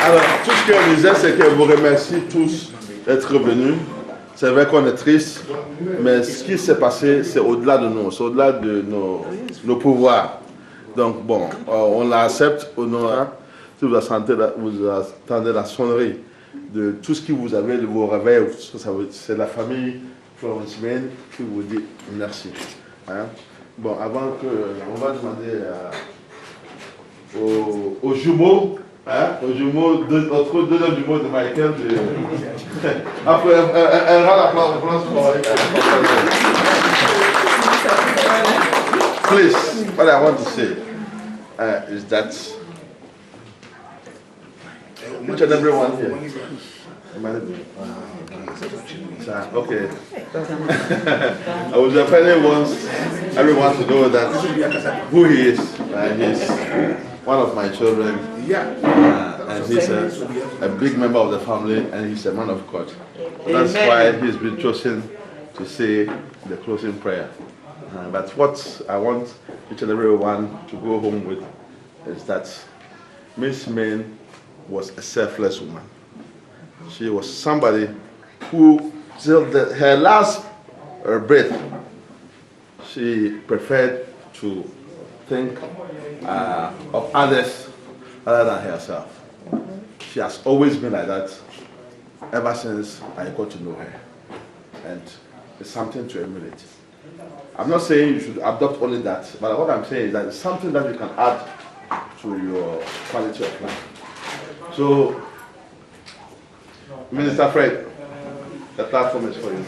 Alors, tout ce que je disais, c'est que vous remercie tous d'être venus. C'est vrai qu'on est triste, mais ce qui s'est passé, c'est au-delà de nous, c'est au-delà de nos pouvoirs. Donc, bon, on l'accepte au nom. Si vous attendez la sonnerie de tout ce que vous avez, de vos réveils, c'est la famille Florence Maine qui vous dit merci. Hein? Bon, avant que, on va demander aux jumeaux, hein, aux jumeaux, notre deuxième jumeau de Michael, après un grand applaudissement pour Please, what I want to say is that each and everyone here. Okay. I would definitely want everyone to know that who he is. He's one of my children, and he's a big member of the family, and he's a man of God. That's why he's been chosen to say the closing prayer. But what I want each and everyone to go home with is that Miss Maine was a selfless woman. She was somebody who, till her last breath, she preferred to think of others other than herself. She has always been like that ever since I got to know her. And it's something to emulate. I'm not saying you should adopt only that, but what I'm saying is that it's something that you can add to your quality of life. So, Minister Fred, the platform is for you.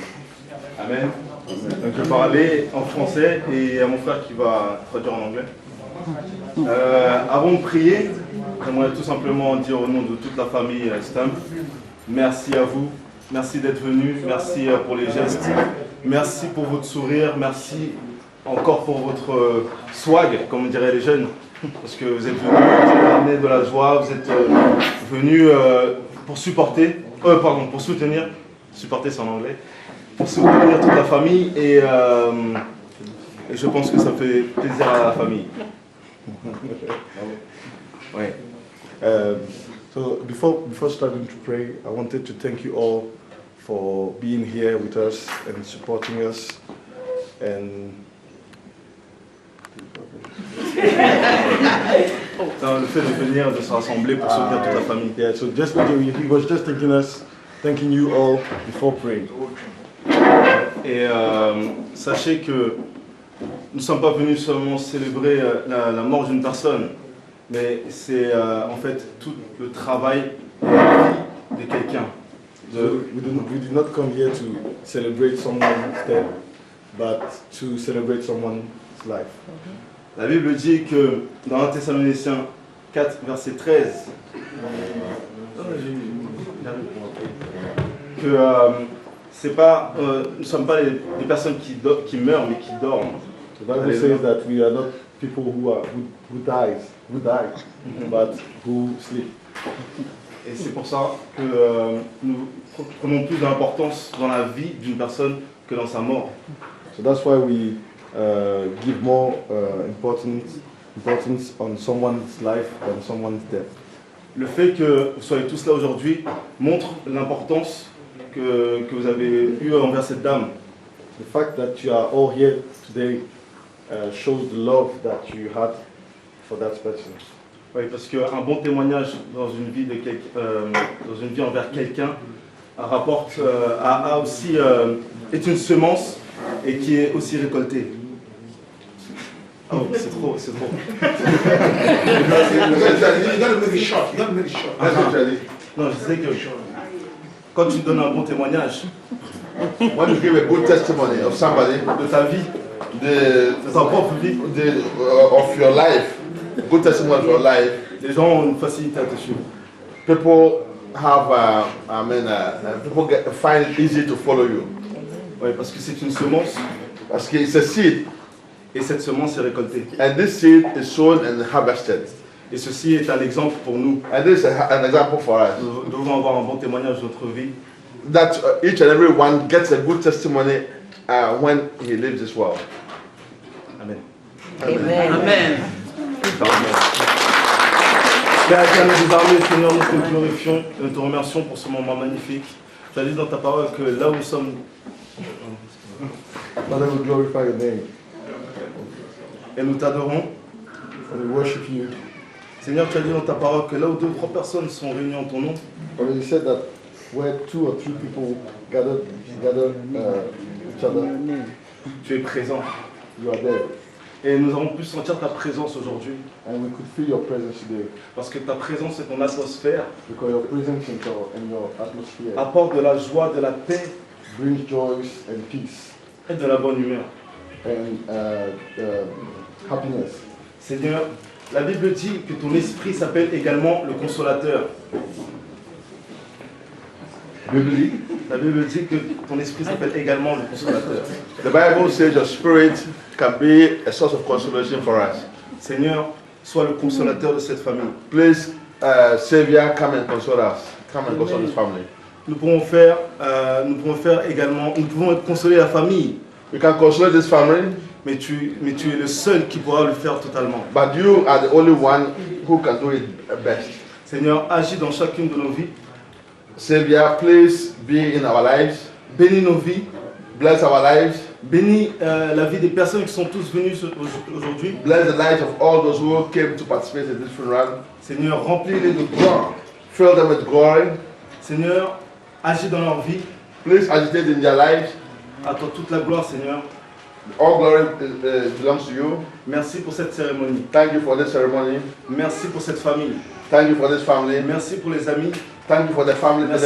Amen. Donc je vais parler en français et il y a mon frère qui va traduire en anglais. Avant de prier, j'aimerais tout simplement dire au nom de toute la famille Stump, merci à vous, merci d'être venus, merci pour les gestes, merci pour votre sourire, merci encore pour votre swag, comme diraient les jeunes, parce que vous êtes venus, vous avez amené de la joie, vous êtes venus pour supporter, pour soutenir, supporter c'est en anglais, pour soutenir toute la famille et je pense que ça fait plaisir à la famille. Ouais. So before starting to pray, I wanted to thank you all for being here with us and supporting us. And Dans le fait de venir, de se rassembler pour soutenir toute la famille. Yeah, so just he was just thanking you all before praying. Et sachez que nous ne sommes pas venus seulement célébrer la mort d'une personne, mais c'est en fait tout le travail et la vie de quelqu'un. So we did not come here to celebrate someone's death, but to celebrate someone's life. La Bible dit que dans 1 Thessaloniciens 4, verset 13, que c'est pas, nous ne sommes pas des personnes qui meurent, mais qui dorment. The Bible says that we are not people who die, but who sleep. Et c'est pour ça que nous prenons plus d'importance dans la vie d'une personne que dans sa mort. So that's why we give more importance on someone's life than someone's death. Le fait que vous soyez tous là aujourd'hui montre l'importance que vous avez eue envers cette dame. The fact that you are all here today shows the love that you had for that person. Oui, parce qu'un bon témoignage dans une vie envers quelqu'un rapporte, est une semence et qui est aussi récoltée. Oh, c'est trop. Non, je disais que quand tu donnes un bon témoignage, when you give a good testimony of somebody, de ta vie, de ta propre vie, of your life, good testimony of your life, les gens ont une facilité à te suivre. People have, people find it easy to follow you. Oui, parce que c'est une semence. Parce que it's a seed. Et cette semence est récoltée. And this seed is sown and harvested. Et ceci est un exemple pour nous. And this is an example for us. Nous devons avoir un bon témoignage de notre vie. That each and every one gets a good testimony when he leaves this world. Amen. Amen. Amen. Père éternel des armées, Seigneur, nous te glorifions et nous te remercions pour ce moment magnifique. Tu as dit dans ta parole que là où nous sommes. Father, we glorify your name. Et nous t'adorons. And we worship you. Seigneur, tu as dit dans ta parole que là où 2 ou 3 personnes sont réunies en ton nom, You said that where 2 or 3 people gather each other, tu es présent. you are there. Et nous avons pu sentir ta présence aujourd'hui. And we could feel your presence today. Parce que ta présence et ton atmosphère Because your presence and your atmosphere apportent de la joie, de la paix brings joy and peace et de la bonne humeur. and happiness. Seigneur, la Bible dit que ton esprit s'appelle également le consolateur. La Bible dit que ton esprit s'appelle également le consolateur. The Bible says your spirit can be a source of consolation for us. Seigneur, sois le consolateur de cette famille. Please, Savior, come and console us. Come and console this family. Nous pouvons consoler la famille. We can console this family. Mais tu es le seul qui pourra le faire totalement. But you are the only one who can do it best. Seigneur, agis dans chacune de nos vies. Savior, please be in our lives. Bénis nos vies. Bless our lives. Bénis la vie des personnes qui sont tous venues aujourd'hui. Bless the lives of all those who came to participate in this funeral. Seigneur, remplis-les de gloire. Fill them with glory. Seigneur, agis dans leur vie. Please agitate in their lives. À toi toute la gloire, Seigneur. All glory belongs to you. Merci pour cette cérémonie. Thank you for this ceremony. Merci pour cette famille. Thank you for this family. Merci pour les amis. Thank you for the family, the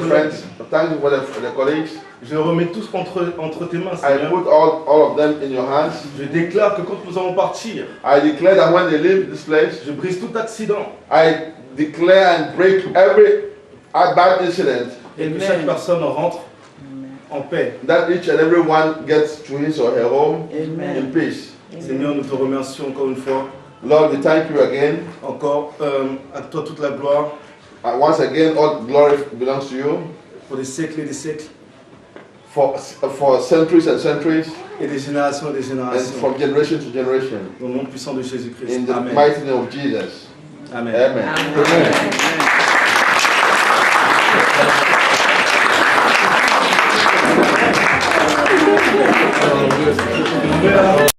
friends. Thank you for the colleagues. Je remets tous entre tes mains, I Seigneur. put all of them in your hands. Je déclare que quand nous allons partir, I declare that when they leave this place, je brise tout accident. I declare and break every bad incident. Et que chaque personne rentre en paix. That each and every one gets to his or her home in peace. Seigneur, nous te remercions encore une fois. Lord, we thank you again. Encore, à toi toute la gloire. Once again, all glory belongs to you. Pour des siècles et des siècles. For centuries and centuries. Et des générations et des And générations. from generation to generation. Au nom puissant de Jésus-Christ. In the Amen. mighty name of Jesus. Amen. Amen. Amen.